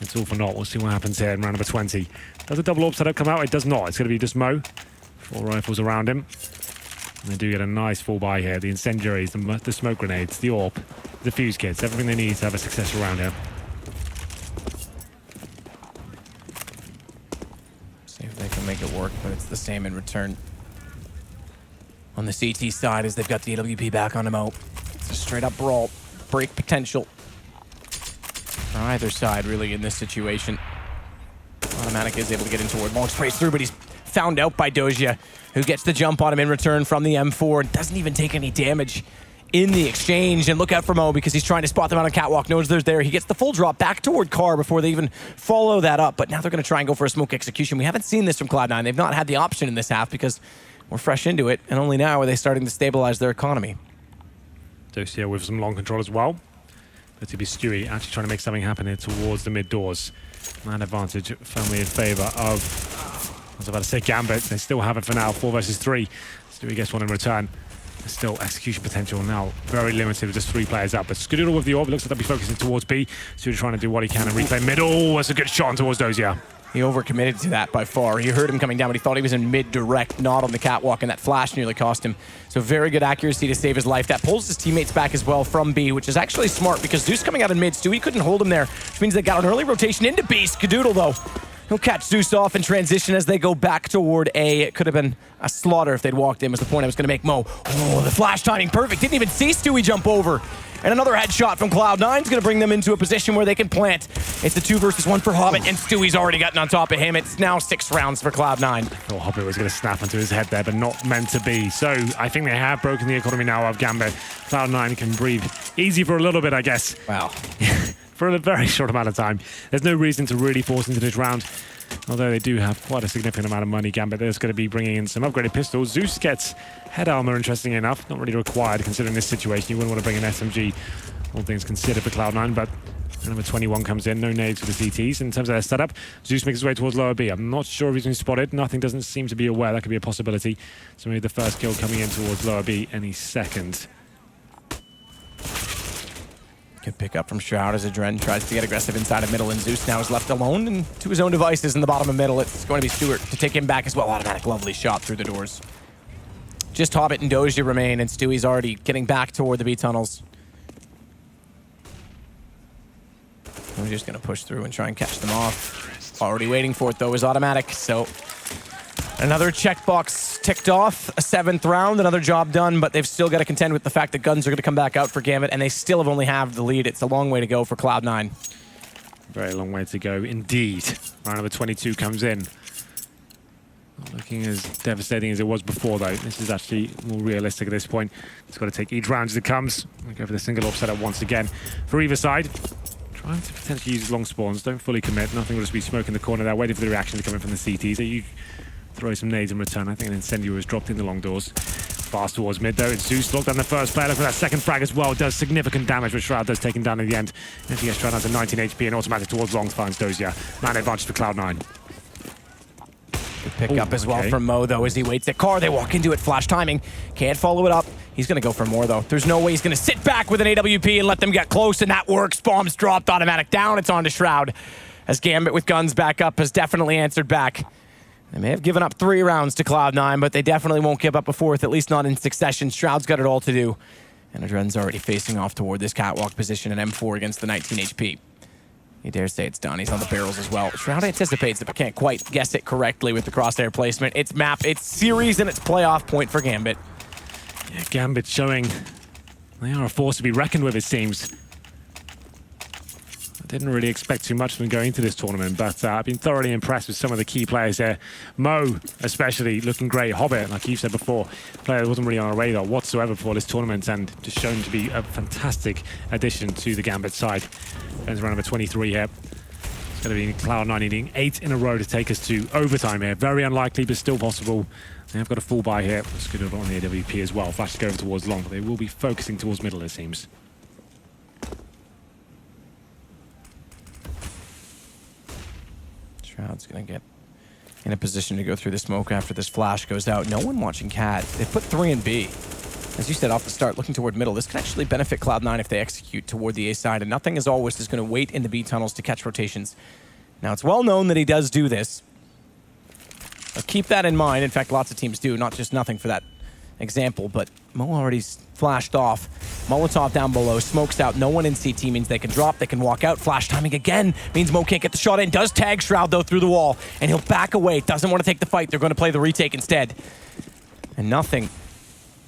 it's all for naught. We'll see what happens here in round number 20. Does the double orb setup come out? It does not. It's going to be just Mo. 4 rifles around him. And they do get a nice full buy here. The incendiaries, the smoke grenades, the AWP, the fuse kits, everything they need to have a successful round here. See if they can make it work, but it's the same in return. On the CT side, as they've got the AWP back on him out. It's a straight up brawl. Break potential for either side, really, in this situation. Automatic is able to get in toward long sprays through, but he's found out by Doja, who gets the jump on him in return from the M4 and doesn't even take any damage in the exchange. And look out for Mo because he's trying to spot them on a catwalk, knows they're there. He gets the full drop back toward Car before they even follow that up. But now they're going to try and go for a smoke execution. We haven't seen this from Cloud9. They've not had the option in this half because we're fresh into it, and only now are they starting to stabilize their economy. Dosia with some long control as well. But to be Stewie actually trying to make something happen here towards the mid doors. Man advantage firmly in favor of, I was about to say Gambit. They still have it for now, 4 versus 3. Stewie gets one in return. There's still execution potential now. Very limited with just 3 players up. But Skadoodle with the orb, looks like they'll be focusing towards B. Stewie trying to do what he can and replay mid. Oh, that's a good shot towards Dosia. He overcommitted to that by far. He heard him coming down, but he thought he was in mid-direct, not on the catwalk, and that flash nearly cost him. So very good accuracy to save his life. That pulls his teammates back as well from B, which is actually smart because Zeus coming out in mid. Stewie couldn't hold him there, which means they got an early rotation into B. Skadoodle, though, he'll catch Zeus off in transition as they go back toward A. It could have been a slaughter if they'd walked in, was the point I was going to make. Mo. Oh, the flash timing perfect. Didn't even see Stewie jump over. And another headshot from Cloud9 is going to bring them into a position where they can plant. It's a 2 versus 1 for Hobbit, and Stewie's already gotten on top of him. It's now 6 rounds for Cloud9. Oh, Hobbit was going to snap onto his head there, but not meant to be. So I think they have broken the economy now of Gambit. Cloud9 can breathe easy for a little bit, I guess. Wow. For a very short amount of time. There's no reason to really force into this round. Although they do have quite a significant amount of money, Gambit is going to be bringing in some upgraded pistols. Zeus gets head armor, interestingly enough. Not really required considering this situation. You wouldn't want to bring an SMG, all things considered, for Cloud9, but number 21 comes in. No nades for the CTs. In terms of their setup, Zeus makes his way towards lower B. I'm not sure if he's been spotted. Nothing doesn't seem to be aware. That could be a possibility. So maybe the first kill coming in towards lower B any second. Good pick up from Shroud as Adren tries to get aggressive inside of middle, and Zeus now is left alone and to his own devices in the bottom of middle. It's going to be Stewart to take him back as well. Automatic, lovely shot through the doors. Just Hobbit and Dozier remain, and Stewie's already getting back toward the B tunnels. We're just going to push through and try and catch them off. Already waiting for it, though, is Automatic. So another checkbox ticked off. A 7th round, another job done, but they've still got to contend with the fact that guns are going to come back out for Gambit, and they still have only have the lead. It's a long way to go for Cloud9. Very long way to go indeed. Round number 22 comes in. Not looking as devastating as it was before, though. This is actually more realistic at this point. It's got to take each round as it comes. We go for the single off setup once again for either side. Trying to potentially use long spawns. Don't fully commit. Nothing will just be smoke in the corner there, waiting for the reaction to come in from the CT. So you throw some nades in return. I think an incendiary was dropped in the long doors. Fast towards mid, though. It's Zeus locked down the first player. Look for that second frag as well. Does significant damage, but Shroud does take him down in the end. And he gets Shroud down to 19 HP and automatic towards long finds Dozier. Man advantage for Cloud9. Good pick up as well from Mo, though, as he waits at car. They walk into it. Flash timing. Can't follow it up. He's going to go for more, though. There's no way he's going to sit back with an AWP and let them get close, and that works. Bombs dropped. Automatic down. It's on to Shroud. As Gambit with guns back up has definitely answered back. They may have given up 3 rounds to Cloud9, but they definitely won't give up a 4th, at least not in succession. Shroud's got it all to do. And Adren's already facing off toward this catwalk position at M4 against the 19 HP. You dare say it's done. He's on the barrels as well. Shroud anticipates it, but can't quite guess it correctly with the crosshair placement. It's map, it's series, and it's playoff point for Gambit. Yeah, Gambit showing they are a force to be reckoned with, it seems. I didn't really expect too much from going into this tournament, but I've been thoroughly impressed with some of the key players there. Mo, especially, looking great. Hobbit, like you've said before, player that wasn't really on our radar whatsoever before this tournament, and just shown to be a fantastic addition to the Gambit side. Ends round number 23 here. It's going to be Cloud9 needing 8 in a row to take us to overtime here. Very unlikely, but still possible. They have got a full buy here. It's good over on the AWP as well. Flash is going towards long, but they will be focusing towards middle, it seems. Shroud's going to get in a position to go through the smoke after this flash goes out. No one watching Cat. They put 3 in B. As you said off the start, looking toward middle. This can actually benefit Cloud9 if they execute toward the A side, and nothing as always is going to wait in the B tunnels to catch rotations. Now, it's well known that he does do this. But keep that in mind. In fact, lots of teams do, not just nothing for that example, but Mo already flashed off. Molotov down below, smokes out. No one in CT means they can drop, they can walk out. Flash timing again means Mo can't get the shot in. Does tag Shroud, though, through the wall, and he'll back away. Doesn't want to take the fight. They're going to play the retake instead. And nothing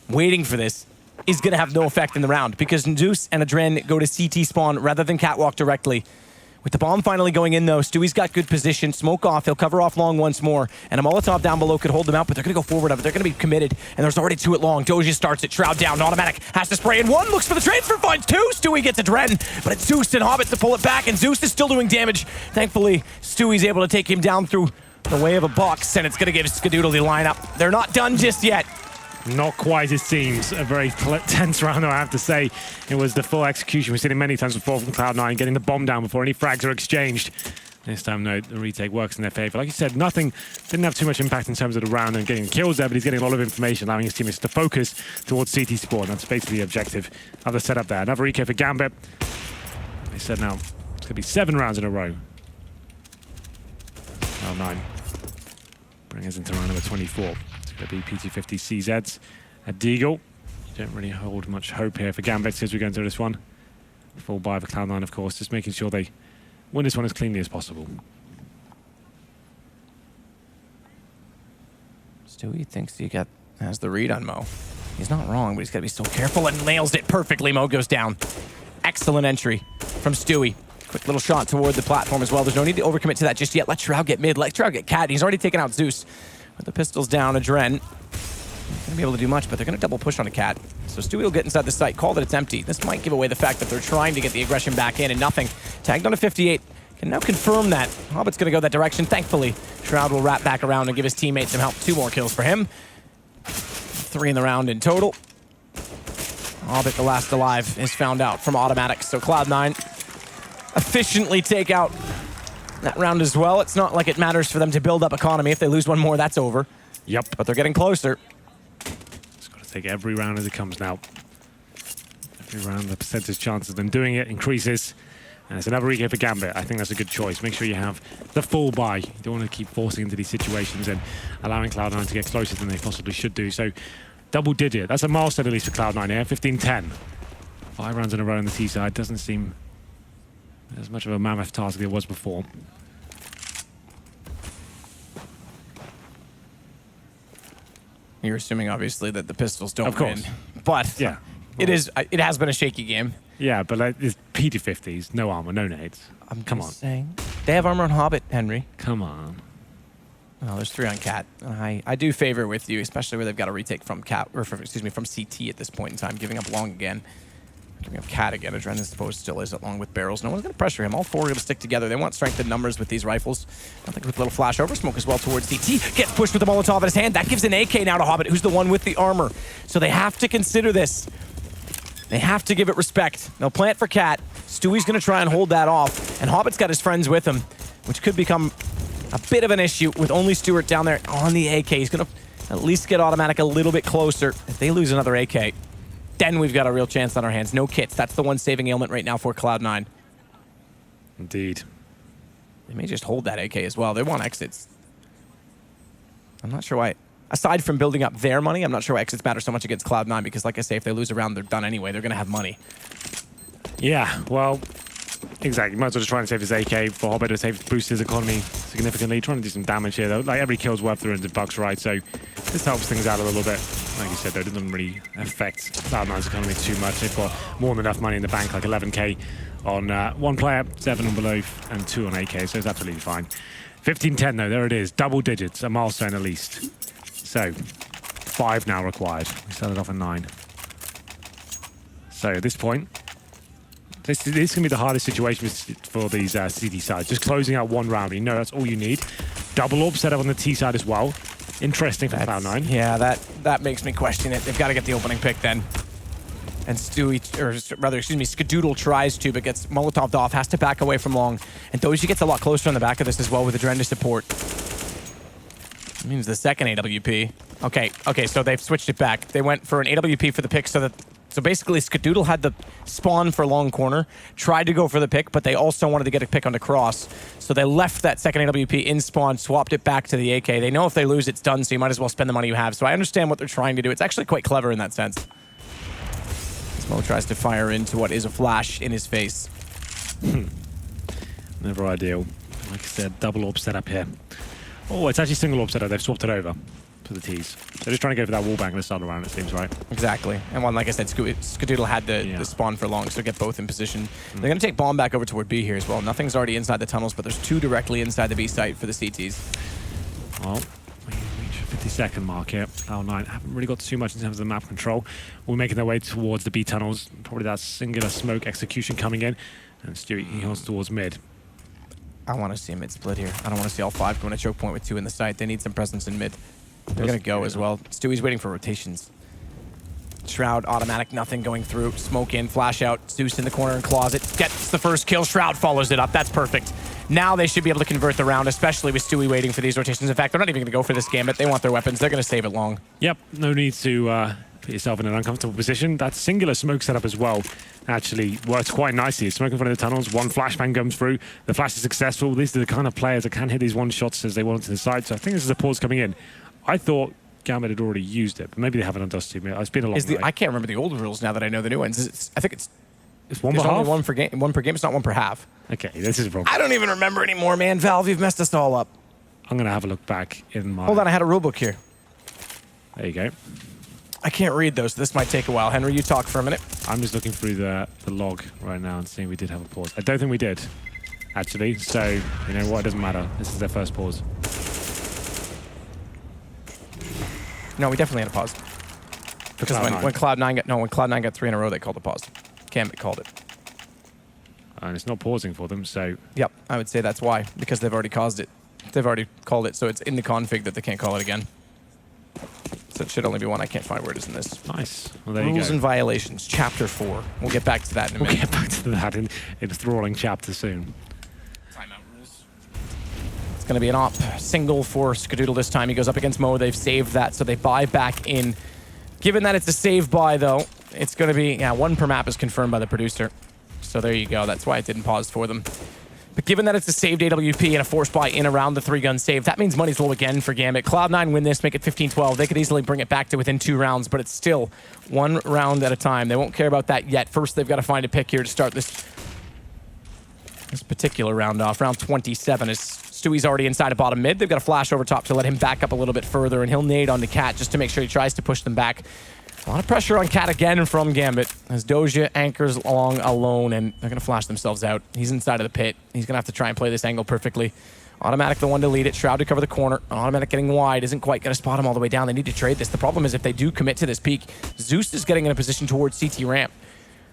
waiting for this is going to have no effect in the round because Zeus and Adren go to CT spawn rather than catwalk directly. With the bomb finally going in, though, Stewie's got good position. Smoke off. He'll cover off long once more. And a Molotov down below could hold them out, but they're going to go forward of it. They're going to be committed. And there's already 2 at long. Dozier starts it. Shroud down. Automatic has to spray in 1. Looks for the transfer. Finds 2. Stewie gets Adren. But it's Zeus and Hobbit to pull it back. And Zeus is still doing damage. Thankfully, Stewie's able to take him down through the way of a box. And it's going to give Skadoodle the lineup. They're not done just yet. Not quite, it seems. A very tense round, though, I have to say. It was the full execution. We've seen it many times before from Cloud9, getting the bomb down before any frags are exchanged. This time, no, the retake works in their favor. Like you said, nothing didn't have too much impact in terms of the round and getting kills there, but he's getting a lot of information, allowing his teammates to focus towards CT spawn. That's basically the objective of the setup there. Another EK for Gambit. They said now it's going to be 7 rounds in a row. Cloud9 bring us into round number 24. It's going to be PT50 CZs at Deagle. Don't really hold much hope here for Gambit as we go into this one. Full buy for Cloud9, of course, just making sure they win this one as cleanly as possible. Stewie thinks he has the read on Mo. He's not wrong, but he's got to be so careful and nails it perfectly. Mo goes down. Excellent entry from Stewie. Quick little shot toward the platform as well. There's no need to overcommit to that just yet. Let Shroud get mid. Let Shroud get Cat. He's already taken out Zeus. With the pistols down, Adren not going to be able to do much, but they're going to double push on a Cat. So Stewie will get inside the site, call that it's empty. This might give away the fact that they're trying to get the aggression back in and nothing. Tagged on a 58. can now confirm that. Hobbit's going to go that direction. Thankfully, Shroud will wrap back around and give his teammates some help. 2 more kills for him. 3 in the round in total. Hobbit, the last alive, is found out from automatic. So Cloud9 efficiently take out that round as well. It's not like it matters for them to build up economy. If they lose one more, that's over. Yep. But they're getting closer. Just got to take every round as it comes now. Every round, the percentage chance of them doing it increases. And it's another EK for Gambit. I think that's a good choice. Make sure you have the full buy. You don't want to keep forcing into these situations and allowing Cloud9 to get closer than they possibly should do. So double digit. That's a milestone at least for Cloud9 here. 15-10. 5 rounds in a row on the T side. Doesn't seem as much of a mammoth task as it was before. You're assuming, obviously, that the pistols don't Of course. win. But Yeah. it has been a shaky game. Yeah, but like, it's P250s, no armor, no nades. Come on. Saying. They have armor on Hobbit, Henry. Come on. Oh, there's 3 on Cat. I do favor with you, especially where they've got a retake from Cat, or from CT at this point in time, giving up long again. Giving up Cat again. Adrenaline supposed still is along with barrels. No one's going to pressure him. All 4 are going to stick together. They want strength in numbers with these rifles. I think with a little flash over smoke as well towards CT. Gets pushed with the Molotov in his hand. That gives an AK now to Hobbit, who's the one with the armor. So they have to consider this. They have to give it respect. They'll plant for Cat. Stewie's going to try and hold that off. And Hobbit's got his friends with him, which could become a bit of an issue with only Stewart down there on the AK. He's going to at least get automatic a little bit closer. If they lose another AK, then we've got a real chance on our hands. No kits. That's the one saving ailment right now for Cloud9. Indeed. They may just hold that AK as well. They want exits. I'm not sure why. Aside from building up their money, I'm not sure why exits matter so much against Cloud9 because, like I say, if they lose a round, they're done anyway. They're going to have money. Yeah, well, exactly. Might as well just try and save his AK for Hobbit to boost his economy significantly. Trying to do some damage here, though. Like, every kill's worth 300 bucks, right? So this helps things out a little bit. Like you said, though, it doesn't really affect Cloud9's economy too much. They've got more than enough money in the bank, like 11k on 1 player, 7 on below, and 2 on AK, so it's absolutely fine. 15-10, though. There it is. Double digits. A milestone at least. So, 5 now required. We started off at 9. So, at this point, this is going to be the hardest situation for these CT sides. Just closing out 1 round. You know that's all you need. Double up set up on the T side as well. Interesting for Cloud9. Yeah, that makes me question it. They've got to get the opening pick then. And Skadoodle tries to, but gets Molotov'd off, has to back away from long. And Doji gets a lot closer on the back of this as well with Adrenaline support. Means the second AWP. Okay, so they've switched it back. They went for an AWP for the pick so basically Skadoodle had the spawn for long corner, tried to go for the pick, but they also wanted to get a pick on the cross. So they left that second AWP in spawn, swapped it back to the AK. They know if they lose, it's done, so you might as well spend the money you have. So I understand what they're trying to do. It's actually quite clever in that sense. Smo tries to fire into what is a flash in his face. Never ideal. Like I said, double AWP setup here. Oh, it's actually single AWP setup. They've swapped it over to the T's. They're just trying to go for that wallbang at the start of the round, it seems, right? Exactly. And one, like I said, Skadoodle had the spawn for long, so get both in position. They're going to take bomb back over toward B here as well. Nothing's already inside the tunnels, but there's 2 directly inside the B site for the CTs. Well, we reach the 50-second mark here. Cloud9 haven't really got too much in terms of the map control. We're making their way towards the B tunnels. Probably that singular smoke execution coming in. And Stewie, he heals towards mid. I want to see a mid split here. I don't want to see all 5 going to choke point with 2 in the site. They need some presence in mid. They're going to go as well. Stewie's waiting for rotations. Shroud, automatic, nothing going through. Smoke in, flash out. Zeus in the corner and closet. Gets the first kill. Shroud follows it up. That's perfect. Now they should be able to convert the round, especially with Stewie waiting for these rotations. In fact, they're not even going to go for this Gambit. They want their weapons. They're going to save it long. Yep, no need to put yourself in an uncomfortable position. That singular smoke setup as well actually works quite nicely. It's smoke in front of the tunnels. 1 flashbang comes through. The flash is successful. These are the kind of players that can hit these 1 shots as they want to the side. So I think this is a pause coming in. I thought Gambit had already used it, but maybe they haven't on Dust2. It's been a long night. I can't remember the old rules now that I know the new ones. I think it's 1 per half? only 1 per game. It's not 1 per half. Okay, this is wrong. I don't even remember anymore, man. Valve, you've messed us all up. I'm going to have a look back in my... Hold on, I had a rulebook here. There you go. I can't read those, so this might take a while. Henry, you talk for a minute. I'm just looking through the log right now and seeing we did have a pause. I don't think we did, actually. So, you know what? It doesn't matter. This is their first pause. No, we definitely had a pause. Because when Cloud9 got 3 in a row, they called a pause. Gambit called it. and it's not pausing for them, so... Yep, I would say that's why, because they've already caused it. They've already called it, so it's in the config that they can't call it again. So it should only be one. I can't find where it is in this. Nice. Well, there you go. Rules and Violations, Chapter 4. We'll get back to that in a minute. We'll get back to that in a enthralling chapter soon. Timeout rules. It's going to be an op single for Skadoodle this time. He goes up against Mo. They've saved that, so they buy back in. Given that it's a save buy, though, it's going to be... Yeah, 1 per map is confirmed by the producer. So there you go. That's why it didn't pause for them. But given that it's a saved AWP and a force buy in around the 3-gun save, that means money's low again for Gambit. Cloud9 win this, make it 15-12. They could easily bring it back to within 2 rounds, but it's still 1 round at a time. They won't care about that yet. First, they've got to find a pick here to start this particular round off. Round 27 is Stewie's already inside of bottom mid. They've got a flash over top to let him back up a little bit further, and he'll nade on the Cat just to make sure he tries to push them back. A lot of pressure on Cat again from Gambit as Doja anchors along alone, and they're going to flash themselves out. He's inside of the pit. He's going to have to try and play this angle perfectly. Automatic the one to lead it. Shroud to cover the corner. Automatic getting wide. Isn't quite going to spot him all the way down. They need to trade this. The problem is if they do commit to this peak, Zeus is getting in a position towards CT ramp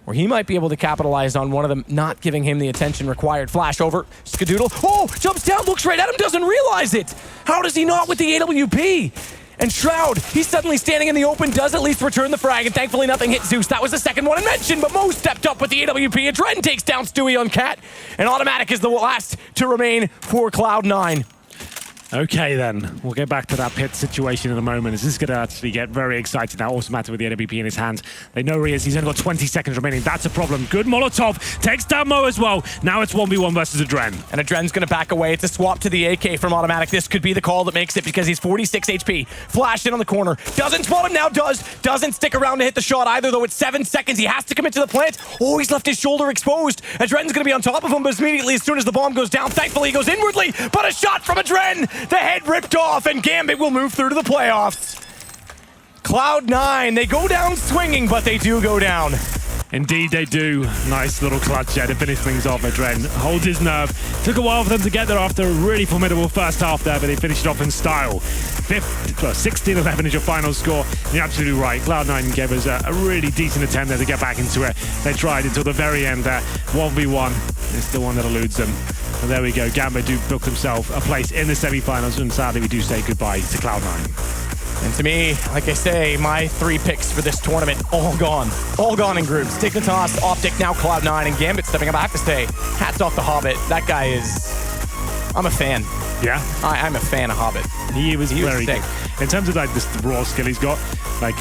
where he might be able to capitalize on one of them not giving him the attention required. Flash over. Skadoodle. Oh! Jumps down, looks right at him, doesn't realize it! How does he not with the AWP? And Shroud, he's suddenly standing in the open, does at least return the frag, and thankfully nothing hit Zeus. That was the second one I mentioned, but Mo stepped up with the AWP. Adren takes down Stewie on Cat, and Automatic is the last to remain for Cloud9. Okay, then. We'll get back to that pit situation in a moment. This is going to actually get very exciting now. Automatic with the AWP in his hands. They know where he is. He's only got 20 seconds remaining. That's a problem. Good Molotov. Takes down Mo as well. Now it's 1v1 versus Adren. And Adren's going to back away. It's a swap to the AK from Automatic. This could be the call that makes it because he's 46 HP. Flashed in on the corner. Doesn't spot him now, doesn't stick around to hit the shot either, though it's 7 seconds. He has to commit to the plant. Oh, he's left his shoulder exposed. Adren's going to be on top of him, but immediately as soon as the bomb goes down, thankfully he goes inwardly, but a shot from Adren. The head ripped off, and Gambit will move through to the playoffs. Cloud9, they go down swinging, but they do go down. Indeed they do. Nice little clutch there to finish things off. Adren holds his nerve. Took a while for them to get there after a really formidable first half there, but they finished it off in style. 16-11 is your final score. You're absolutely right. Cloud9 gave us a really decent attempt there to get back into it. They tried until the very end there. 1v1. It's the one that eludes them. And there we go. Gambit do book themselves a place in the semi-finals, and sadly we do say goodbye to Cloud9. And to me, like I say, my 3 picks for this tournament, all gone. All gone in groups. Dignitas, Optic, now Cloud9, and Gambit stepping up. I have to say, hats off to Hobbit. That guy is... I'm a fan. Yeah? I'm a fan of Hobbit. He was very sick. good. In terms of like this raw skill he's got, like,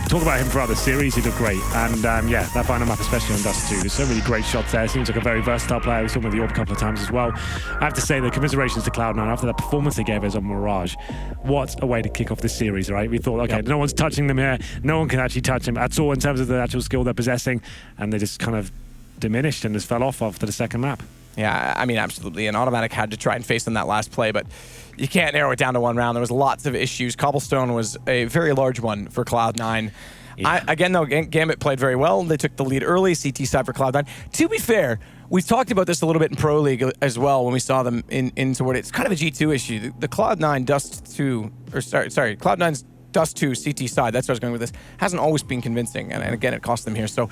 talk about him throughout the series, he looked great. And yeah, that final map, especially on Dust2, there's so many great shots there. Seems like a very versatile player. We saw him with the AWP a couple of times as well. I have to say, the commiserations to Cloud9 after that performance they gave us on Mirage. What a way to kick off this series, right? We thought, okay, no one's touching them here. No one can actually touch him at all in terms of the actual skill they're possessing. And they just kind of diminished and just fell off after the second map. Yeah, I mean, absolutely. And Automatic had to try and face them that last play, but you can't narrow it down to 1 round. There was lots of issues. Cobblestone was a very large one for Cloud9. Yeah. Again, though, Gambit played very well. They took the lead early, CT side for Cloud9. To be fair, we've talked about this a little bit in Pro League as well when we saw them in toward it. It's kind of a G2 issue. The Cloud9 Dust2, or sorry, Cloud9's Dust2 CT side, that's where I was going with this, hasn't always been convincing. And again, it cost them here. So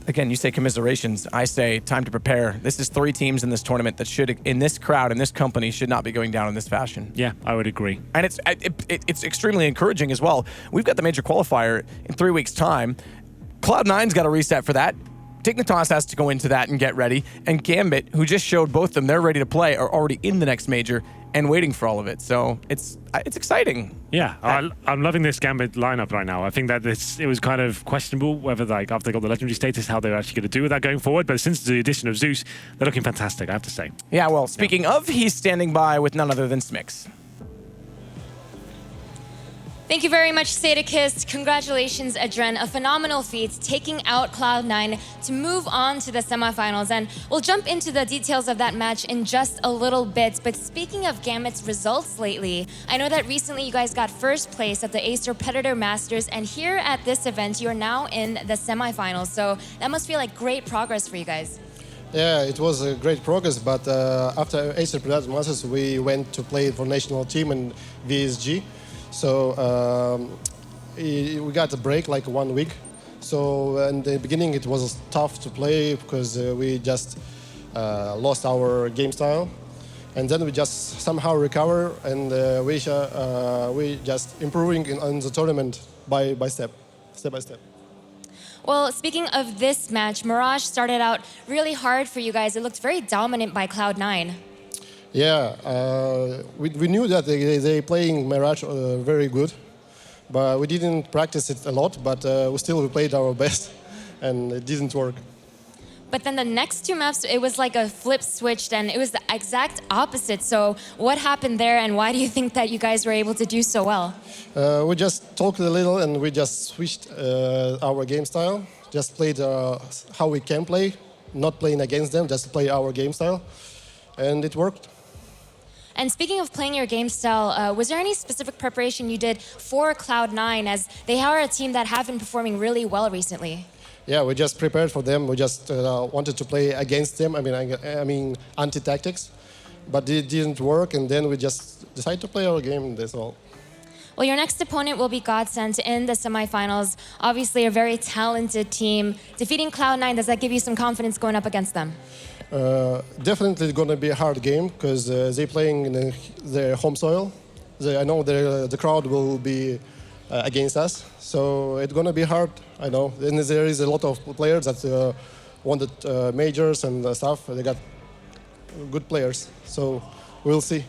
again, you say commiserations. I say time to prepare. This is 3 teams in this tournament that should, in this crowd, in this company, should not be going down in this fashion. Yeah, I would agree. And it's extremely encouraging as well. We've got the major qualifier in 3 weeks' time. Cloud9's got a reset for that. Dignitas has to go into that and get ready. And Gambit, who just showed both of them, they're ready to play, are already in the next major and waiting for all of it. So it's exciting. Yeah, I'm loving this Gambit lineup right now. I think that it was kind of questionable whether, like, after they got the legendary status, how they're actually going to do with that going forward. But since the addition of Zeus, they're looking fantastic, I have to say. Yeah, well, speaking of, he's standing by with none other than Smix. Thank you very much, Sadakist. Congratulations, Adren. A phenomenal feat, taking out Cloud9 to move on to the semifinals. And we'll jump into the details of that match in just a little bit. But speaking of Gambit's results lately, I know that recently you guys got first place at the Acer Predator Masters. And here at this event, you're now in the semifinals. So that must feel like great progress for you guys. Yeah, it was a great progress. But after Acer Predator Masters, we went to play for national team in VSG. So we got a break, like 1 week. So in the beginning it was tough to play because we just lost our game style. And then we just somehow recover, and we just improving on the tournament by step by step. Well, speaking of this match, Mirage started out really hard for you guys. It looked very dominant by Cloud9. Yeah, we knew that they playing Mirage very good, but we didn't practice it a lot. But we played our best, and it didn't work. But then the next two maps, it was like a flip switched, and it was the exact opposite. So what happened there, and why do you think that you guys were able to do so well? We just talked a little, and we just switched our game style. Just played how we can play, not playing against them, just play our game style, and it worked. And speaking of playing your game style, was there any specific preparation you did for Cloud9, as they are a team that have been performing really well recently? Yeah, we just prepared for them. We just wanted to play against them. I mean, anti-tactics, but it didn't work. And then we just decided to play our game. That's all. Well, your next opponent will be Godsent in the semifinals. Obviously, a very talented team. Defeating Cloud9, does that give you some confidence going up against them? Definitely going to be a hard game because they're playing in their home soil. I know the crowd will be against us, so it's going to be hard. I know. And there is a lot of players that wanted majors and stuff. They got good players, so we'll see.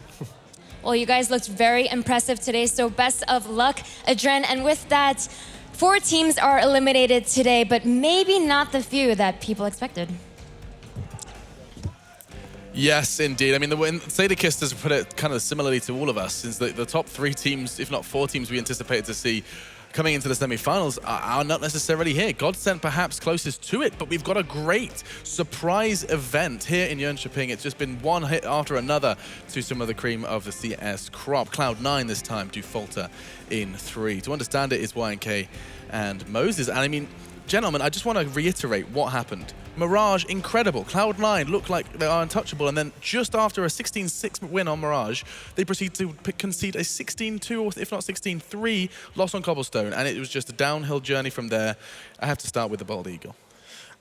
Well, you guys looked very impressive today, so best of luck, Adren. And with that, 4 teams are eliminated today, but maybe not the few that people expected. Yes, indeed. I mean, Sadakist has put it kind of similarly to all of us, since the top 3 teams, if not 4 teams we anticipated to see coming into the semi-finals are not necessarily here. Godsent perhaps closest to it, but we've got a great surprise event here in Jönköping. It's just been one hit after another to some of the cream of the CS crop. Cloud9 this time do falter in 3. To understand it is YNK and Moses. And I mean, gentlemen, I just want to reiterate what happened. Mirage, incredible. Cloud9 look like they are untouchable, and then just after a 16-6 win on Mirage, they proceed to concede a 16-2, or if not 16-3 loss on Cobblestone, and it was just a downhill journey from there. I have to start with the Bald Eagle.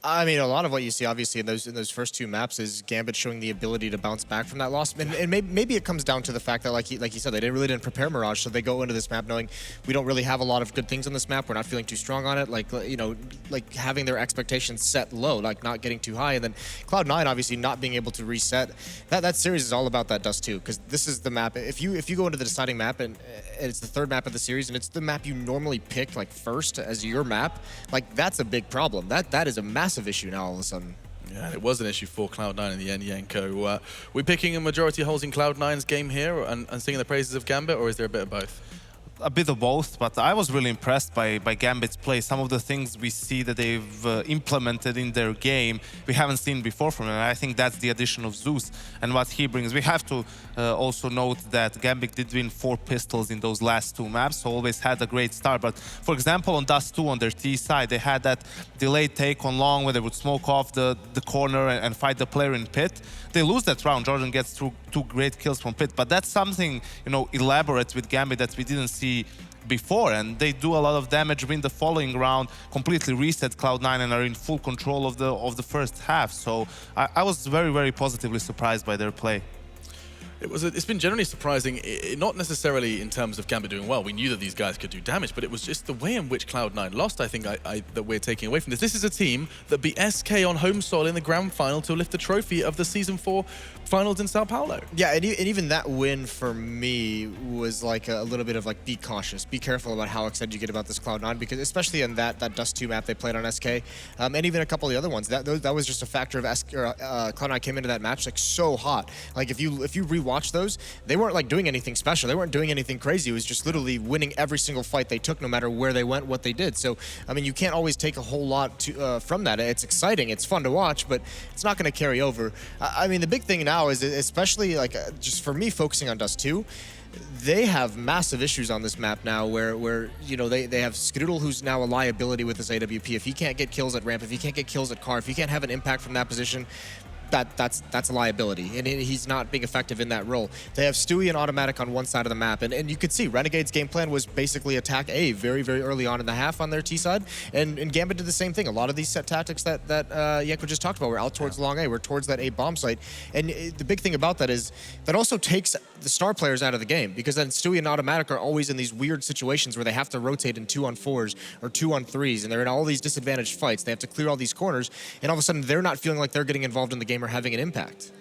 I mean, a lot of what you see, obviously, in those first 2 maps is Gambit showing the ability to bounce back from that loss. And maybe it comes down to the fact that, like you said, they really didn't prepare Mirage, so they go into this map knowing we don't really have a lot of good things on this map. We're not feeling too strong on it. Like, you know, like having their expectations set low, like not getting too high. And then Cloud9 obviously not being able to reset. That series is all about that Dust2, because this is the map. If you go into the deciding map and it's the 3rd map of the series, and it's the map you normally pick like first as your map, like that's a big problem. That is a massive issue now all of a sudden. Yeah, it was an issue for Cloud9 in the end, Yanko. We're picking a majority holes in Cloud9's game here and singing the praises of Gambit, or is there a bit of both? A bit of both, but I was really impressed by Gambit's play. Some of the things we see that they've implemented in their game, we haven't seen before from them. I think that's the addition of Zeus and what he brings. We have to also note that Gambit did win 4 pistols in those last 2 maps, so always had a great start. But for example, on Dust2 on their T side, they had that delayed take on long where they would smoke off the corner and fight the player in pit. They lose that round. Jordan gets through 2 great kills from pit, but that's something, you know, elaborate with Gambit that we didn't see before, and they do a lot of damage, win the following round, completely reset Cloud9 and are in full control of the first half. So I was very, very positively surprised by their play. It's been generally surprising, not necessarily in terms of Gambit doing well. We knew that these guys could do damage, but it was just the way in which Cloud9 lost, I think, that we're taking away from this. This is a team that beat SK on home soil in the grand final to lift the trophy of the Season 4 finals in Sao Paulo. Yeah, and even that win for me was like a little bit of like, be cautious, be careful about how excited you get about this Cloud9, because especially in that Dust2 map they played on SK, and even a couple of the other ones, that was just a factor of Cloud9 came into that match like so hot. Like if you rewatch those, they weren't like doing anything special. They weren't doing anything crazy. It was just literally winning every single fight they took, no matter where they went, what they did. So, I mean, you can't always take a whole lot from that. It's exciting, it's fun to watch, but it's not going to carry over. I mean, the big thing now is, especially like just for me focusing on Dust2, they have massive issues on this map now where you know, they have Skrudl, who's now a liability with this AWP. If he can't get kills at ramp, if he can't get kills at car, if he can't have an impact from that position, that's a liability, and he's not being effective in that role. They have Stewie and Automatic on one side of the map, and you could see Renegade's game plan was basically attack A very, very early on in the half on their T side, and Gambit did the same thing. A lot of these set tactics that Yeko just talked about were out towards long A, we're towards that A bomb site, and the big thing about that is that also takes the star players out of the game, because then Stewie and Automatic are always in these weird situations where they have to rotate in 2-on-4s or 2-on-3s, and they're in all these disadvantaged fights. They have to clear all these corners, and all of a sudden they're not feeling like they're getting involved in the game or having an impact.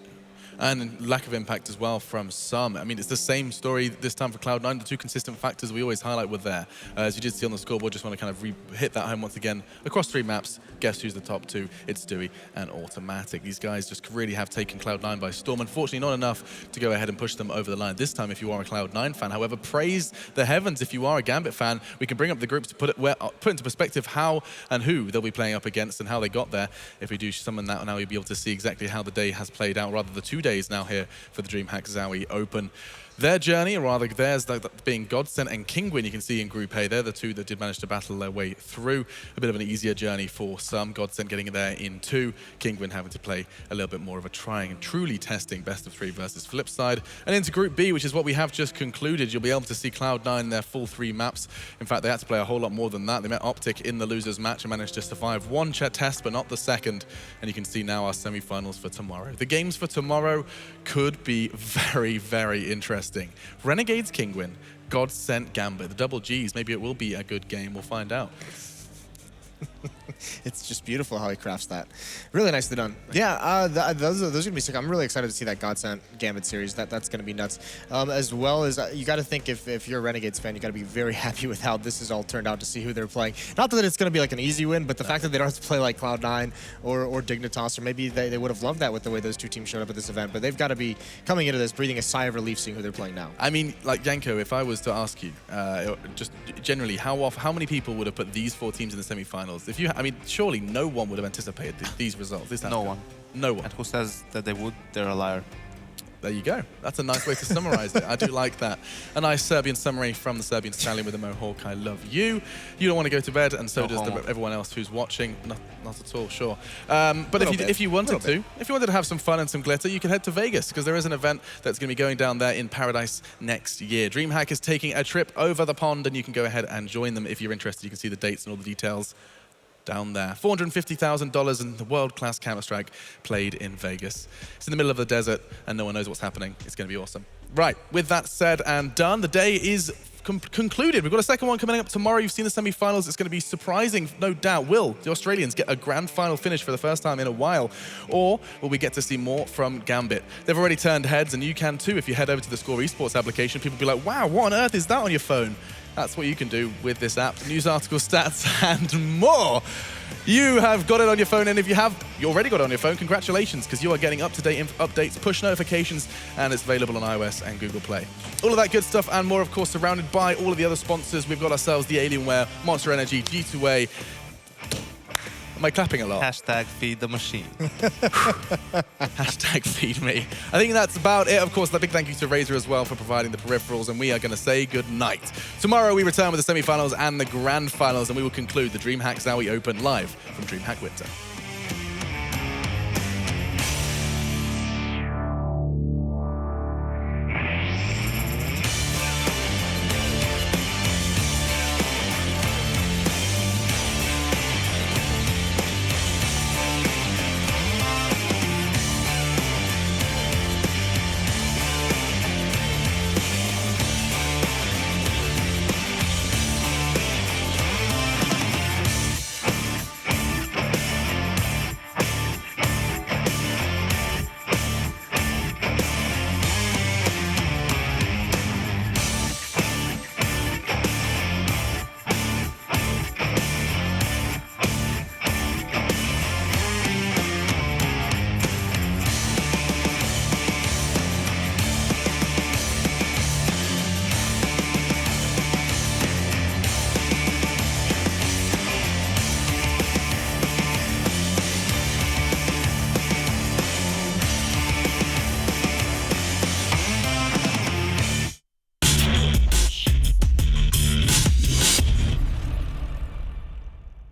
And lack of impact as well from some. I mean, it's the same story this time for Cloud9. The two consistent factors we always highlight were there. As you did see on the scoreboard, just want to kind of hit that home once again. Across 3 maps, guess who's the top 2? It's Stewie and Automatic. These guys just really have taken Cloud9 by storm. Unfortunately, not enough to go ahead and push them over the line. This time, if you are a Cloud9 fan, however, praise the heavens. If you are a Gambit fan, we can bring up the groups to put into perspective how and who they'll be playing up against and how they got there. If we do summon that, now you'll be able to see exactly how the day has played out, rather the 2 days now here for the DreamHack ZOWIE Open. Their journey, or rather theirs, being Godsent and Kinguin, you can see in Group A. They're the 2 that did manage to battle their way through. A bit of an easier journey for some. Godsent getting there in 2. Kinguin having to play a little bit more of a trying and truly testing best of 3 versus Flipside. And into Group B, which is what we have just concluded. You'll be able to see Cloud9 their full 3 maps. In fact, they had to play a whole lot more than that. They met Optic in the losers match and managed to survive 1 test, but not the second. And you can see now our semi-finals for tomorrow. The games for tomorrow could be very, very interesting. Renegades Kinguin, Godsent Gambit, the double Gs. Maybe it will be a good game. We'll find out. It's just beautiful how he crafts that. Really nicely done. Yeah, those are gonna be sick. I'm really excited to see that Godsent Gambit series. That's gonna be nuts. As well as you got to think if you're a Renegades fan, you got to be very happy with how this has all turned out to see who they're playing. Not that it's gonna be like an easy win, but the fact that they don't have to play like Cloud9 or Dignitas, or maybe they would have loved that with the way those 2 teams showed up at this event. But they've got to be coming into this breathing a sigh of relief, seeing who they're playing now. I mean, like Yanko, if I was to ask you, just generally, how many people would have put these 4 teams in the semi-finals? If you, I mean, surely no one would have anticipated these results. No one. No one. And who says that they would? They're a liar. There you go. That's a nice way to summarize it. I do like that. A nice Serbian summary from the Serbian stallion with the Mohawk. I love you. You don't want to go to bed, and so does everyone else who's watching. Not at all, sure. But if you wanted to have some fun and some glitter, you can head to Vegas, because there is an event that's going to be going down there in Paradise next year. DreamHack is taking a trip over the pond, and you can go ahead and join them if you're interested. You can see the dates and all the details down there. $450,000 in the world-class Counter-Strike played in Vegas. It's in the middle of the desert, and no one knows what's happening. It's going to be awesome. Right, with that said and done, the day is concluded. We've got a second one coming up tomorrow. You've seen the semi-finals. It's going to be surprising, no doubt. Will the Australians get a grand final finish for the first time in a while? Or will we get to see more from Gambit? They've already turned heads, and you can too if you head over to the Score eSports application. People will be like, wow, what on earth is that on your phone? That's what you can do with this app. News articles, stats, and more. You have got it on your phone, and if you already got it on your phone, congratulations, because you are getting up-to-date updates, push notifications, and it's available on iOS and Google Play. All of that good stuff and more, of course, surrounded by all of the other sponsors. We've got ourselves the Alienware, Monster Energy, G2A. Am I clapping a lot? Hashtag feed the machine. Hashtag feed me. I think that's about it. Of course, a big thank you to Razer as well for providing the peripherals, and we are going to say good night. Tomorrow we return with the semi-finals and the grand finals, and we will conclude the DreamHack ZOWIE Open live from DreamHack Winter.